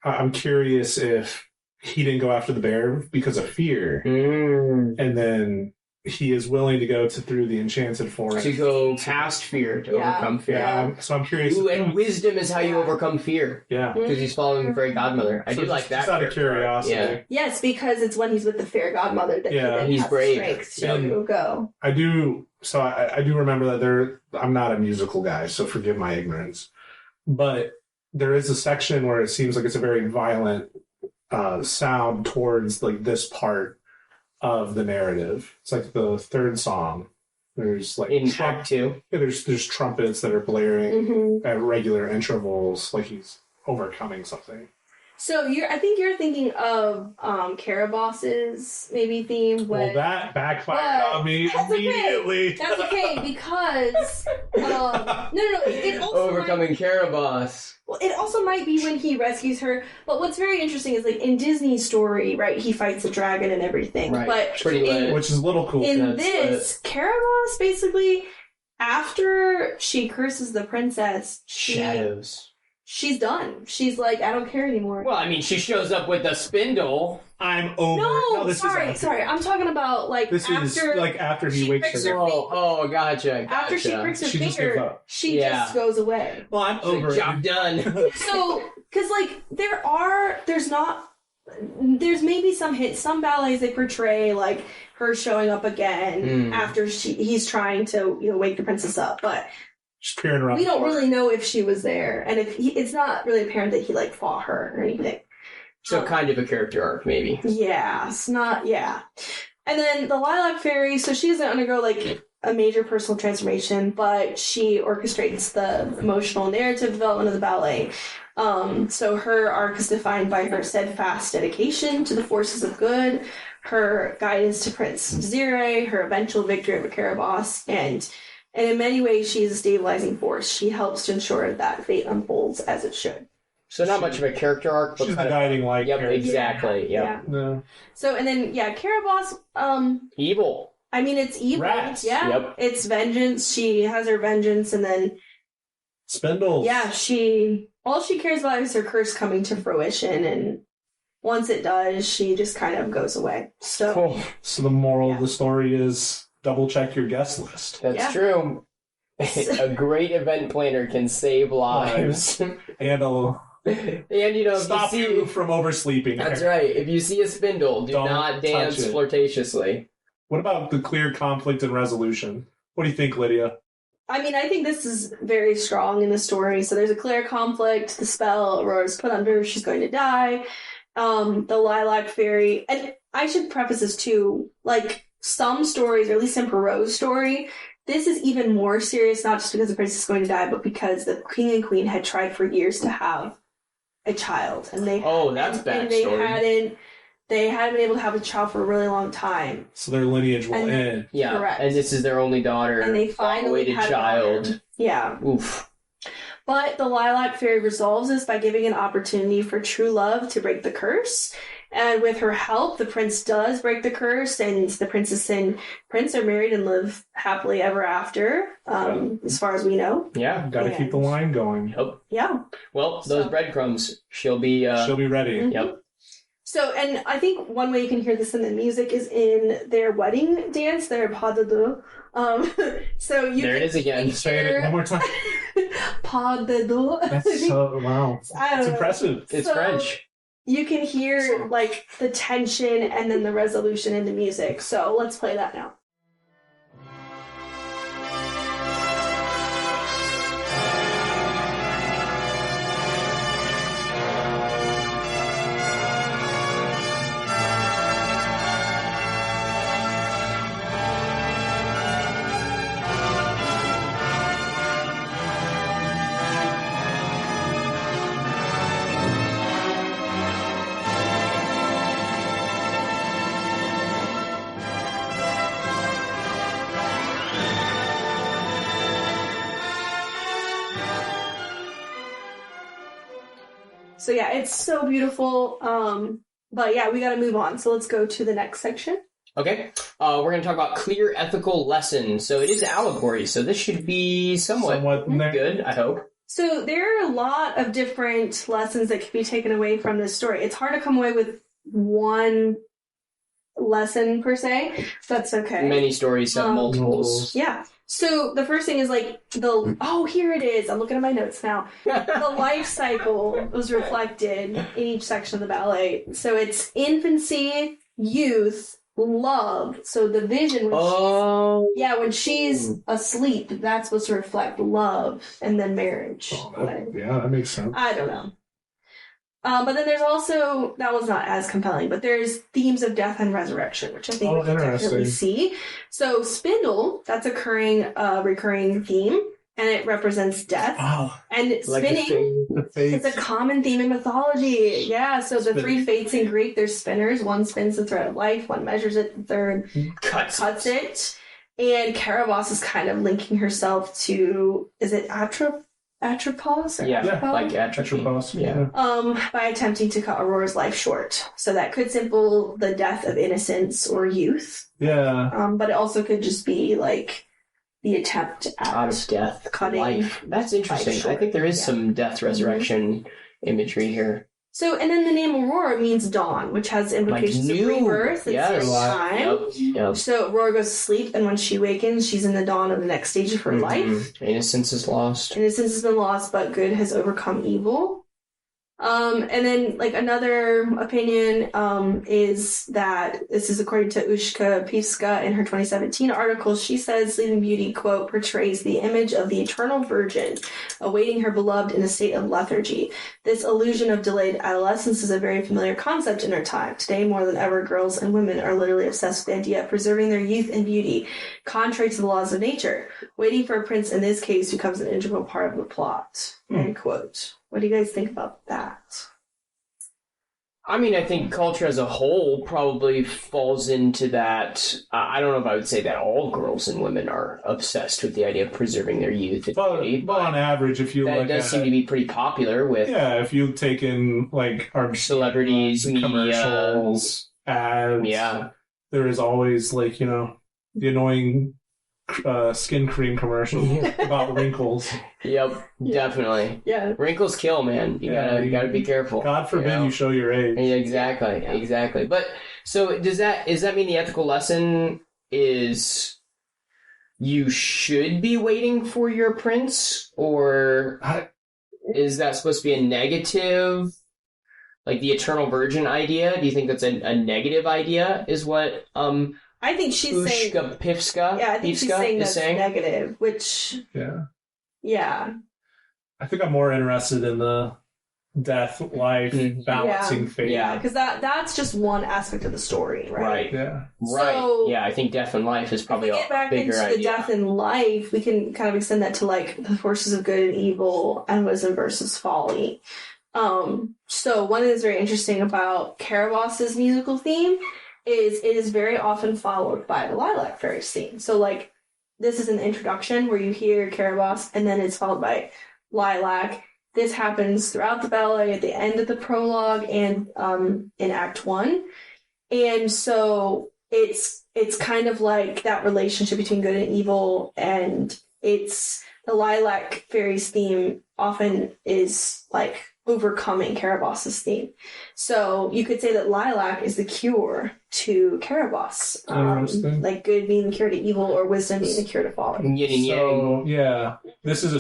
I'm curious if he didn't go after the bear because of fear, and then he is willing to go through the enchanted forest to go past fear to overcome fear. Yeah, so I'm curious. Ooh, and wisdom is how you overcome fear. Yeah, because he's following the fairy godmother. I do like that. Just out of curiosity. Yeah. Yes, because it's when he's with the fairy godmother that he he's has brave. Strength to go. I do. So I do remember that I'm not a musical guy, so forgive my ignorance. But there is a section where it seems like it's a very violent sound towards like this part of the narrative. It's like the third song. There's like in Act 2. Yeah, there's trumpets that are blaring at regular intervals, like he's overcoming something. So I think you're thinking of Caraboss's maybe theme. Well, that backfired on me immediately. Okay. That's okay because no. It also overcoming Caraboss. Well, it also might be when he rescues her. But what's very interesting is like in Disney's story, right? He fights a dragon and everything. Right. But pretty lit. Which is a little cool. In this, Caraboss basically, after she curses the princess, she's done. She's like, I don't care anymore. Well, I mean, she shows up with a spindle. I'm over. No, sorry. I'm talking about like this after. Is like after he wakes her. Oh, gotcha. After she pricks her finger, she just goes away. Well, I'm over. Job done. So, because like there's maybe some ballets they portray like her showing up again after he's trying to wake the princess up, but. Just peering around. We don't really know if she was there, and it's not really apparent that he like fought her or anything. So kind of a character arc, maybe. Yeah, it's not. Yeah, and then the Lilac Fairy. So she doesn't undergo like a major personal transformation, but she orchestrates the emotional narrative development of the ballet. So her arc is defined by her steadfast dedication to the forces of good, her guidance to Prince Desiree, her eventual victory over Caraboss, and in many ways, she is a stabilizing force. She helps to ensure that fate unfolds as it should. So not much of a character arc, but she's the guiding light. Yep, character. exactly. Yep. Yeah. So and then Caraboss, evil. I mean, it's evil. Rats. Yeah. Yep. It's vengeance. She has her vengeance, and then Spindles. yeah, all she cares about is her curse coming to fruition, and once it does, she just kind of goes away. So, Cool. So the moral of the story is double check your guest list. That's Yeah. true. A great event planner can save lives. And I'll And if stop you see, you from oversleeping. that's right. If you see a spindle, do Don't not dance touch it. flirtatiously. What about the clear conflict and resolution? What do you think, Lydia? I mean, I think this is very strong in the story. So there's a clear conflict. The spell Aurora's put under, she's going to die. The lilac fairy, and I should preface this too. Like some stories, or at least in Perrault's story, this is even more serious. Not just because the princess is going to die, but because the king and queen had tried for years to have a child, and they That's and backstory. they hadn't been able to have a child for a really long time. So their lineage will And- end. Yeah, Correct. and this is their only daughter. And they finally long-awaited had a child. daughter. Yeah. Oof. But the Lilac Fairy resolves this by giving an opportunity for true love to break the curse. And with her help, the prince does break the curse, and the princess and prince are married and live happily ever after, as far as we know. Yeah. Got to Yeah. keep the line going. Yep. Yeah. Well, those So- breadcrumbs. She'll be. She'll be ready. Mhm. Yep. So, and I think one way you can hear this in the music is in their wedding dance, their pas de deux. So you There it can is again. Say it one more time. pas de deux. That's so, wow. I don't It's know. impressive. It's So- French. You can hear like the tension and then the resolution in the music. So let's play that now. So yeah, it's so beautiful. But yeah, we got to move on. So let's go to the next section. Okay. We're going to talk about clear ethical lessons. So it is allegory. So this should be somewhat good, I hope. So there are a lot of different lessons that can be taken away from this story. It's hard to come away with one lesson per se. So that's okay. Many stories have multiples. Yeah. So the first thing is like here it is. I'm looking at my notes now. The life cycle was reflected in each section of the ballet. So it's infancy, youth, love. So the vision when when she's asleep, that's supposed to reflect love, and then marriage. That makes sense. I don't know. But then there's also, that was not as compelling, but there's themes of death and resurrection, which I think we can definitely see. So Spindle, that's a recurring theme, and it represents death. Oh, And spinning is a common theme in mythology. Yeah, so the three fates in Greek, there's spinners. One spins the thread of life, one measures it, the third cuts it. And Caraboss is kind of linking herself to, is it Atropos? Like Atropos. Yeah. By attempting to cut Aurora's life short. So that could symbol the death of innocence or youth. Yeah. But it also could just be like the attempt at Out of death, cutting life. That's interesting. short. I think there is some death resurrection imagery here. So, and then the name Aurora means dawn, which has implications of rebirth at the same time. Yep. So Aurora goes to sleep, and when she awakens, she's in the dawn of the next stage of her life. Innocence is lost. Innocence has been lost, but good has overcome evil. And then, like, another opinion is that, this is according to Ushka Pivska in her 2017 article, she says Sleeping Beauty, quote, portrays the image of the eternal virgin awaiting her beloved in a state of lethargy. This illusion of delayed adolescence is a very familiar concept in our time. Today, more than ever, girls and women are literally obsessed with the idea of preserving their youth and beauty, contrary to the laws of nature. Waiting for a prince in this case becomes an integral part of the plot, end quote. What do you guys think about that? I mean, I think culture as a whole probably falls into that. I don't know if I would say that all girls and women are obsessed with the idea of preserving their youth and beauty, But on average, if you that look does at seem to be pretty popular with if you take in like our celebrities, media, commercials, ads, there is always like the annoying skin cream commercial about wrinkles. Yep, definitely. Yeah. Wrinkles kill, man. You gotta be careful. God forbid you show your age. Yeah, exactly. But so does that mean the ethical lesson is you should be waiting for your prince, or is that supposed to be a negative? Like the eternal virgin idea? Do you think that's a negative idea? Is what I think she's saying Pivska. Yeah, I think she's saying that's saying negative, which yeah. I think I'm more interested in the death, life, balancing fate. Yeah, because that's just one aspect of the story, right? Yeah. Right. So, yeah, I think death and life is probably if we get back into the death and life, we can kind of extend that to like the forces of good and evil and wisdom versus folly. So one thing that's very interesting about Caraboss's musical theme is it is very often followed by the Lilac Fairies theme. So like this is an introduction where you hear Caraboss and then it's followed by Lilac. This happens throughout the ballet at the end of the prologue and in Act 1. And so it's kind of like that relationship between good and evil, and it's the Lilac Fairies theme often is like overcoming Caraboss's theme. So you could say that Lilac is the cure to Caraboss. Like good being the cure to evil or wisdom being the cure to folly. So, yeah, this is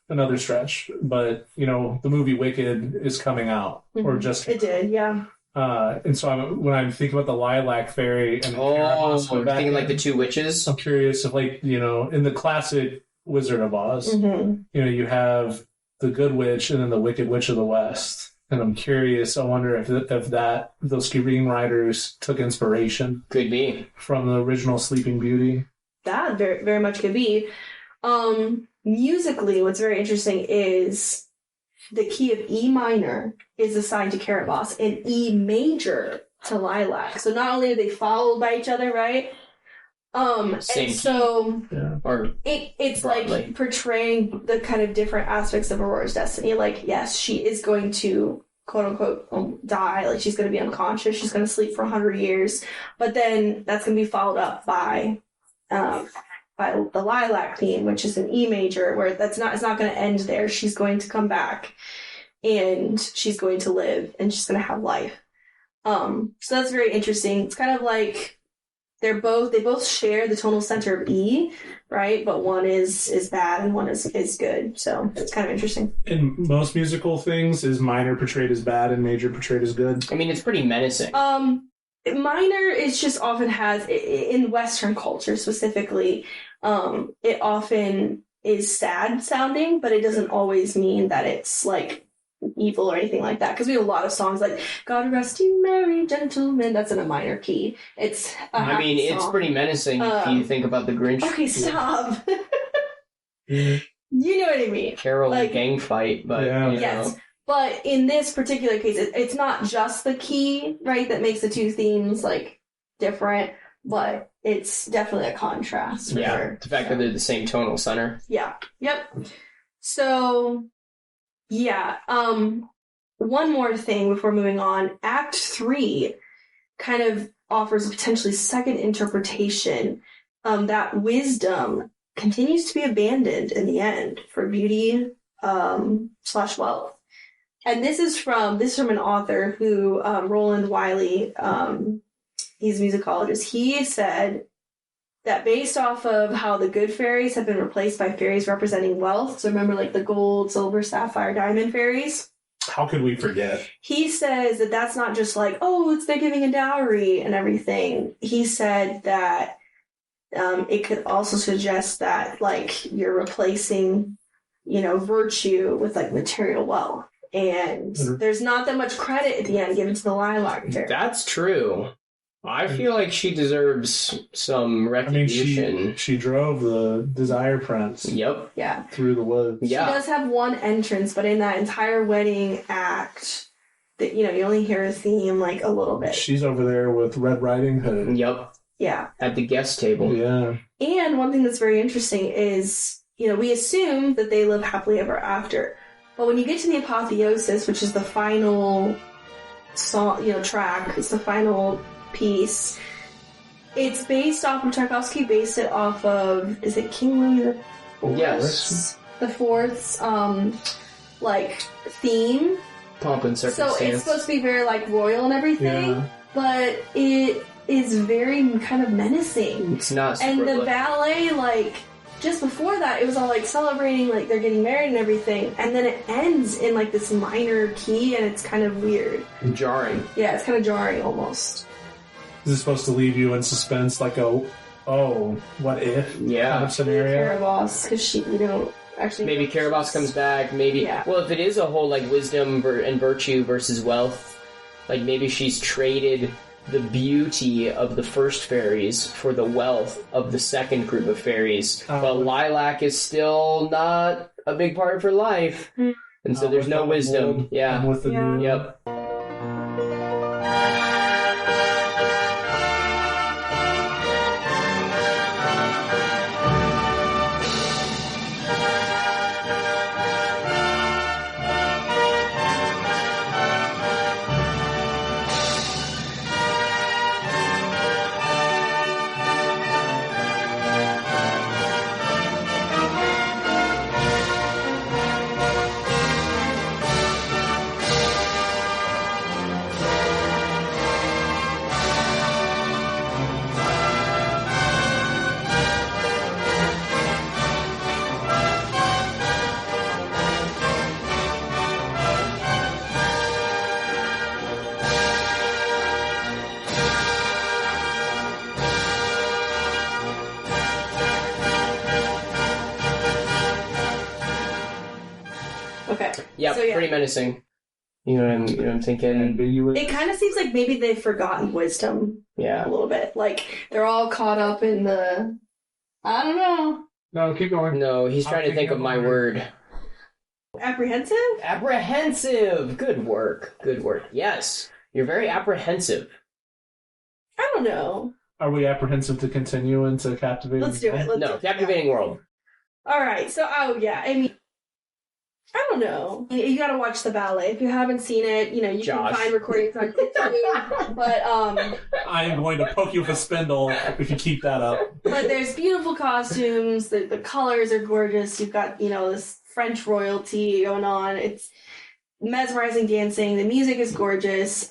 another stretch, but, the movie Wicked is coming out, or just... It did, yeah. And so when I'm thinking about the Lilac Fairy and Caraboss, I'm thinking like the two witches. I'm curious if, like, in the classic Wizard of Oz, you have the Good Witch and then the Wicked Witch of the West. And I'm curious, I wonder if those screenwriters took inspiration. Could be. From the original Sleeping Beauty. That very, very much could be. Musically, what's very interesting is the key of E minor is assigned to Caraboss and E major to Lilac. So not only are they followed by each other, right? Same and so or it's broadly. like portraying the kind of different aspects of Aurora's destiny. Like, yes, she is going to quote unquote die. Like, she's going to be unconscious. She's going to sleep for 100 years, but then that's going to be followed up by the Lilac theme, which is an E major, where it's not going to end there. She's going to come back, and she's going to live, and she's going to have life. So that's very interesting. It's kind of like they both share the tonal center of E, right? But one is bad and one is good. So it's kind of interesting. In most musical things, is minor portrayed as bad and major portrayed as good? I mean, it's pretty menacing. Minor is just often has, in Western culture specifically, it often is sad sounding, but it doesn't always mean that it's like evil or anything like that. Because we have a lot of songs like "God rest you merry gentlemen." That's in a minor key. It's it's pretty menacing if you think about the Grinch. Okay, stop. You know what I mean? Carol gang fight, but yes. But in this particular case, it's not just the key, right, that makes the two themes like different, but it's definitely a contrast. Yeah, sure. The fact that they're the same tonal center. Yeah. Yep. So, yeah. One more thing before moving on. Act 3 kind of offers a potentially second interpretation that wisdom continues to be abandoned in the end for beauty / wealth. And this is from an author who, Roland Wiley, he's a musicologist. He said that based off of how the good fairies have been replaced by fairies representing wealth, so remember like the gold, silver, sapphire, diamond fairies? How could we forget? He says that that's not just like, they're giving a dowry and everything. He said that it could also suggest that like you're replacing, virtue with like material wealth. And there's not that much credit at the end given to the Lilac Fairy. That's true. I feel like she deserves some recognition. I mean, she drove the Desire Prince. Yep. Yeah. Through the woods. Yeah. She does have one entrance, but in that entire wedding act, that you only hear a theme like a little bit. She's over there with Red Riding Hood. Yep. Yeah. At the guest table. Yeah. And one thing that's very interesting is, we assume that they live happily ever after. But when you get to the apotheosis, which is the final song, track, it's the final piece, It's based off of Tchaikovsky. Based it off of, is it King Louis IV? Yes. The Fourth's like theme. Pomp and So circumstance. it's supposed to be very like royal and everything, Yeah. but it is very kind of menacing. It's not. And super the like- ballet, like just before that, it was all like celebrating, like they're getting married and everything, and then it ends in like this minor key, and it's kind of weird. jarring. Yeah, it's kind of jarring almost. Is it supposed to leave you in suspense, like what if Yeah. kind of scenario? Caraboss, because we don't actually. Maybe Caraboss comes back. Maybe. Yeah. Well, if it is a whole like wisdom and virtue versus wealth, like maybe she's traded the beauty of the first fairies for the wealth of the second group of fairies. But Lilac is still not a big part of her life, and so there's With no the wisdom. old Yeah. and with the Yeah. new. Yep. Okay. Yep. So, yeah. Pretty menacing. You know what I'm thinking? Ambiguous. It kind of seems like maybe they've forgotten wisdom Yeah. a little bit. Like they're all caught up in the. I don't know. No, keep going. No, he's trying to think of my word. Apprehensive? Apprehensive. Good work. Good work. Yes, you're very apprehensive. I don't know. Are we apprehensive to continue into captivating? Let's do it. Let's do No, it. captivating world. All right. So, I mean, I don't know. You got to watch the ballet if you haven't seen it. You Josh. can find recordings on YouTube. But I am going to poke you with a spindle if you keep that up. but there's beautiful costumes. The colors are gorgeous. You've got this French royalty going on. It's mesmerizing dancing. The music is gorgeous.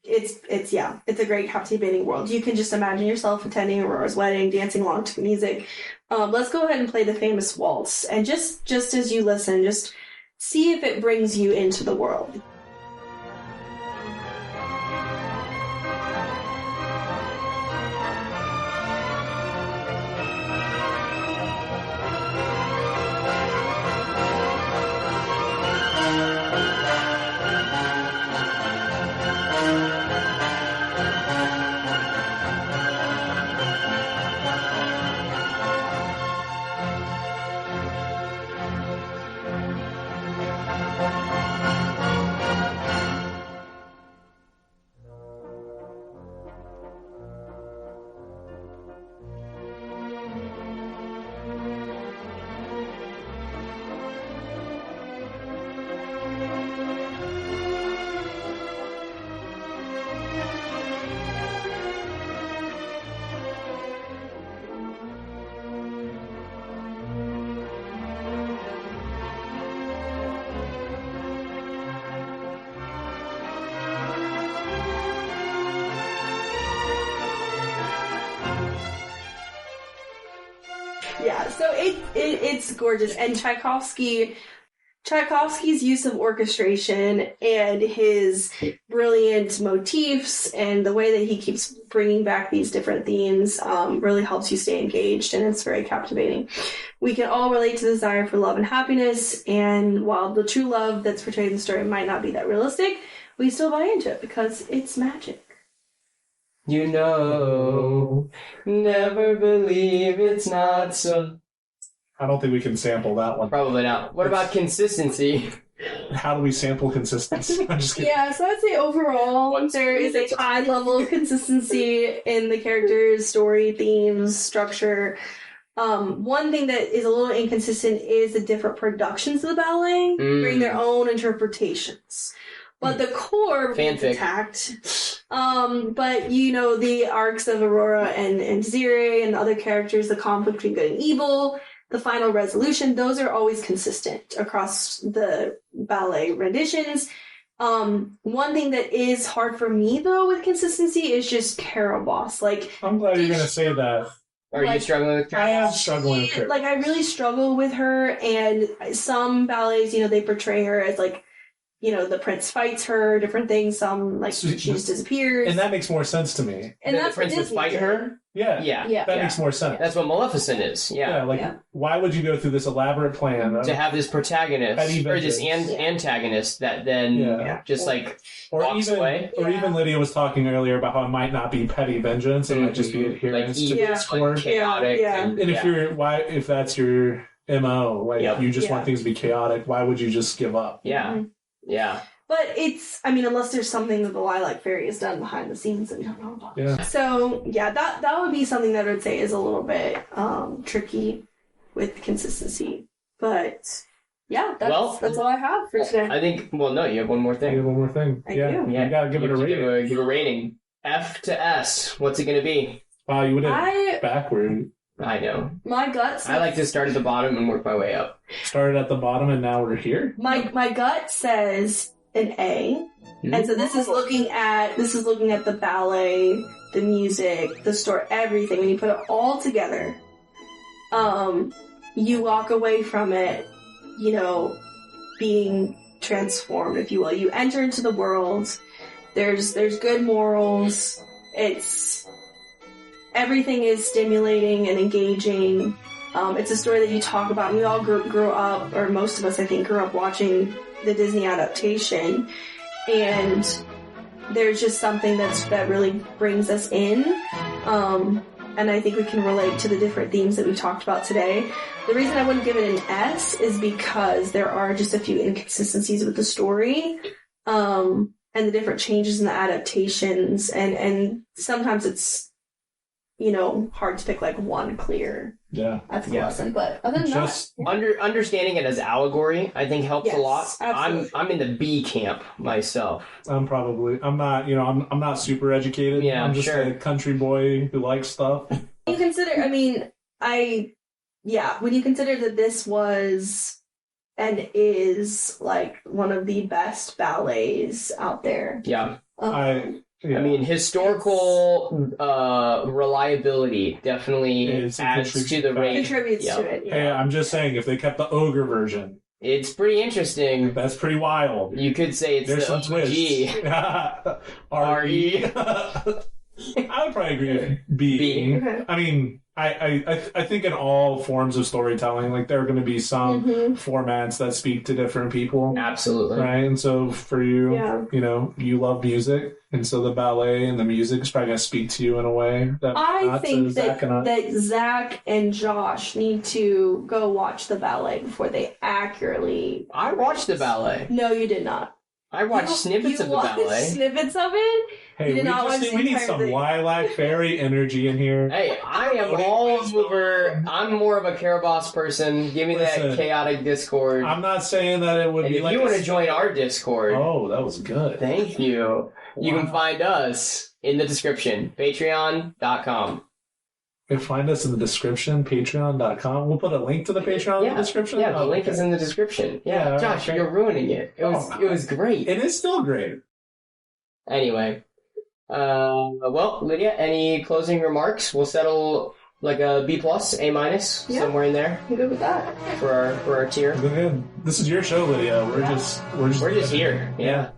It's a great captivating world. You can just imagine yourself attending Aurora's wedding, dancing along to the music. Let's go ahead and play the famous waltz, and just as you listen, just see if it brings you into the world. Yeah, so it's gorgeous, and Tchaikovsky's use of orchestration and his brilliant motifs and the way that he keeps bringing back these different themes really helps you stay engaged, and it's very captivating. We can all relate to the desire for love and happiness, and while the true love that's portrayed in the story might not be that realistic, we still buy into it because it's magic. Never believe it's not so. I don't think we can sample that one. Probably not. What about consistency? How do we sample consistency? I'm just kidding. Yeah, so I'd say overall there is a high level of consistency in the characters, story, themes, structure. One thing that is a little inconsistent is the different productions of the ballet bring their own interpretations. But the core remains Fanfic. intact. But the arcs of Aurora and Zire and other characters, the conflict between good and evil, the final resolution, those are always consistent across the ballet renditions. One thing that is hard for me though with consistency is just Caraboss. I'm glad you're gonna say that. Are you struggling with I am struggling with her. I really struggle with her, and some ballets, they portray her as the prince fights her, different things. Some she just disappears, and that makes more sense to me. And the prince would fight her. Yeah. That makes more sense. That's what Maleficent is. Why would you go through this elaborate plan to have this protagonist or this antagonist that then just walks away? Or even Lydia was talking earlier about how it might not be petty vengeance; it might just be adherence to the Discord. Chaotic. And if that's your MO, you just want things to be chaotic, why would you just give up? Yeah. But it's, unless there's something that the Lilac Fairy has done behind the scenes that we don't know about. Yeah. So, that would be something that I would say is a little bit tricky with consistency. But, that's all I have for today. I think, you have one more thing. You have one more thing. I do. Yeah, you gotta give it a rating. Give a rating. F to S. What's it going to be? Wow, you went backward. I know. My gut says... I like to start at the bottom and work my way up. Started at the bottom and now we're here? My gut says an A. And so this is looking at the ballet, the music, the story, everything. When you put it all together, you walk away from it, being transformed, if you will. You enter into the world. There's good morals. Everything is stimulating and engaging. It's a story that you talk about. We all grew up, or most of us, I think, grew up watching the Disney adaptation. And there's just something that really brings us in. And I think we can relate to the different themes that we talked about today. The reason I wouldn't give it an S is because there are just a few inconsistencies with the story. And the different changes in the adaptations. And sometimes it's, hard to pick one clear lesson. But other than that, understanding it as allegory, I think helps a lot. Absolutely. I'm in the B camp myself. I'm not, I'm not super educated. Yeah, I'm just a country boy who likes stuff. When you consider, when you consider that this was and is one of the best ballets out there. Yeah. Yeah. Historical reliability definitely adds to the rate. Contributes to it. Hey, I'm just saying, if they kept the ogre version, it's pretty interesting. That's pretty wild. You could say it's There's some twists. R-E. I would probably agree with B. Okay. I think in all forms of storytelling, there are going to be some formats that speak to different people. Absolutely. Right? And so for you, you love music, and so the ballet and the music is probably going to speak to you in a way that I think that Zac and Josh need to go watch the ballet before they accurately... I watched the ballet. No, you did not. I watched snippets of the ballet. Snippets of it? Hey, we need some Lilac Fairy energy in here. Hey, I am all over. I'm more of a Caraboss person. Give me that chaotic Discord. I'm not saying that it would and be if you want to join our Discord. Oh, that was good. Thank you. Wow. You can find us in the description. Patreon.com. You can find us in the description, patreon.com. We'll put a link to the Patreon in the description? Yeah, the link is in the description. Yeah, Josh, you're ruining it. It was great. It is still great. Anyway. Lydia, any closing remarks? We'll settle a B+, A-, somewhere in there. I'm good with that. For our tier. Good. This is your show, Lydia. We're just here. Yeah.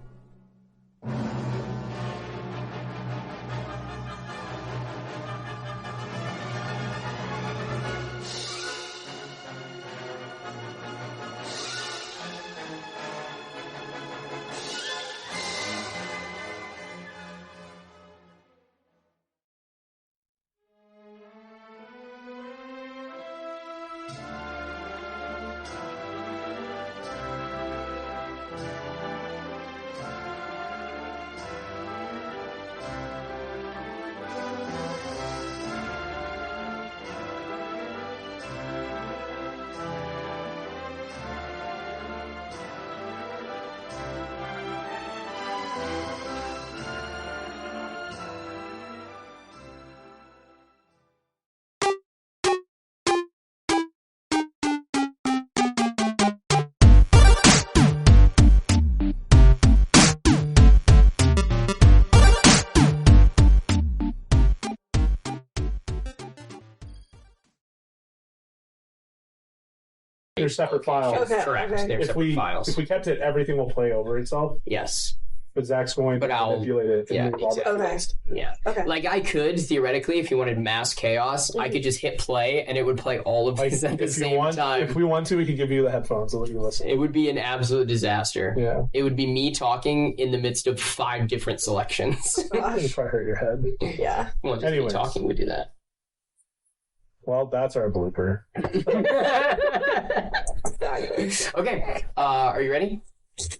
They're separate files. Okay, Correct. okay. They're If separate files. we kept it, everything will play over itself. Yes. But Zach's going But to I'll- manipulate it. And yeah, move all the exactly. files. Yeah. Okay. Like I could theoretically, if you wanted mass chaos, I could just hit play and it would play all of Like, these at the if you same want, time. if we want to, we can give you the headphones and let you listen. It would be an absolute disaster. Yeah. It would be me talking in the midst of 5 different selections. It'd probably hurt your head. Yeah. Well, just Anyways. me talking would do that. Well, that's our blooper. Okay. Are you ready?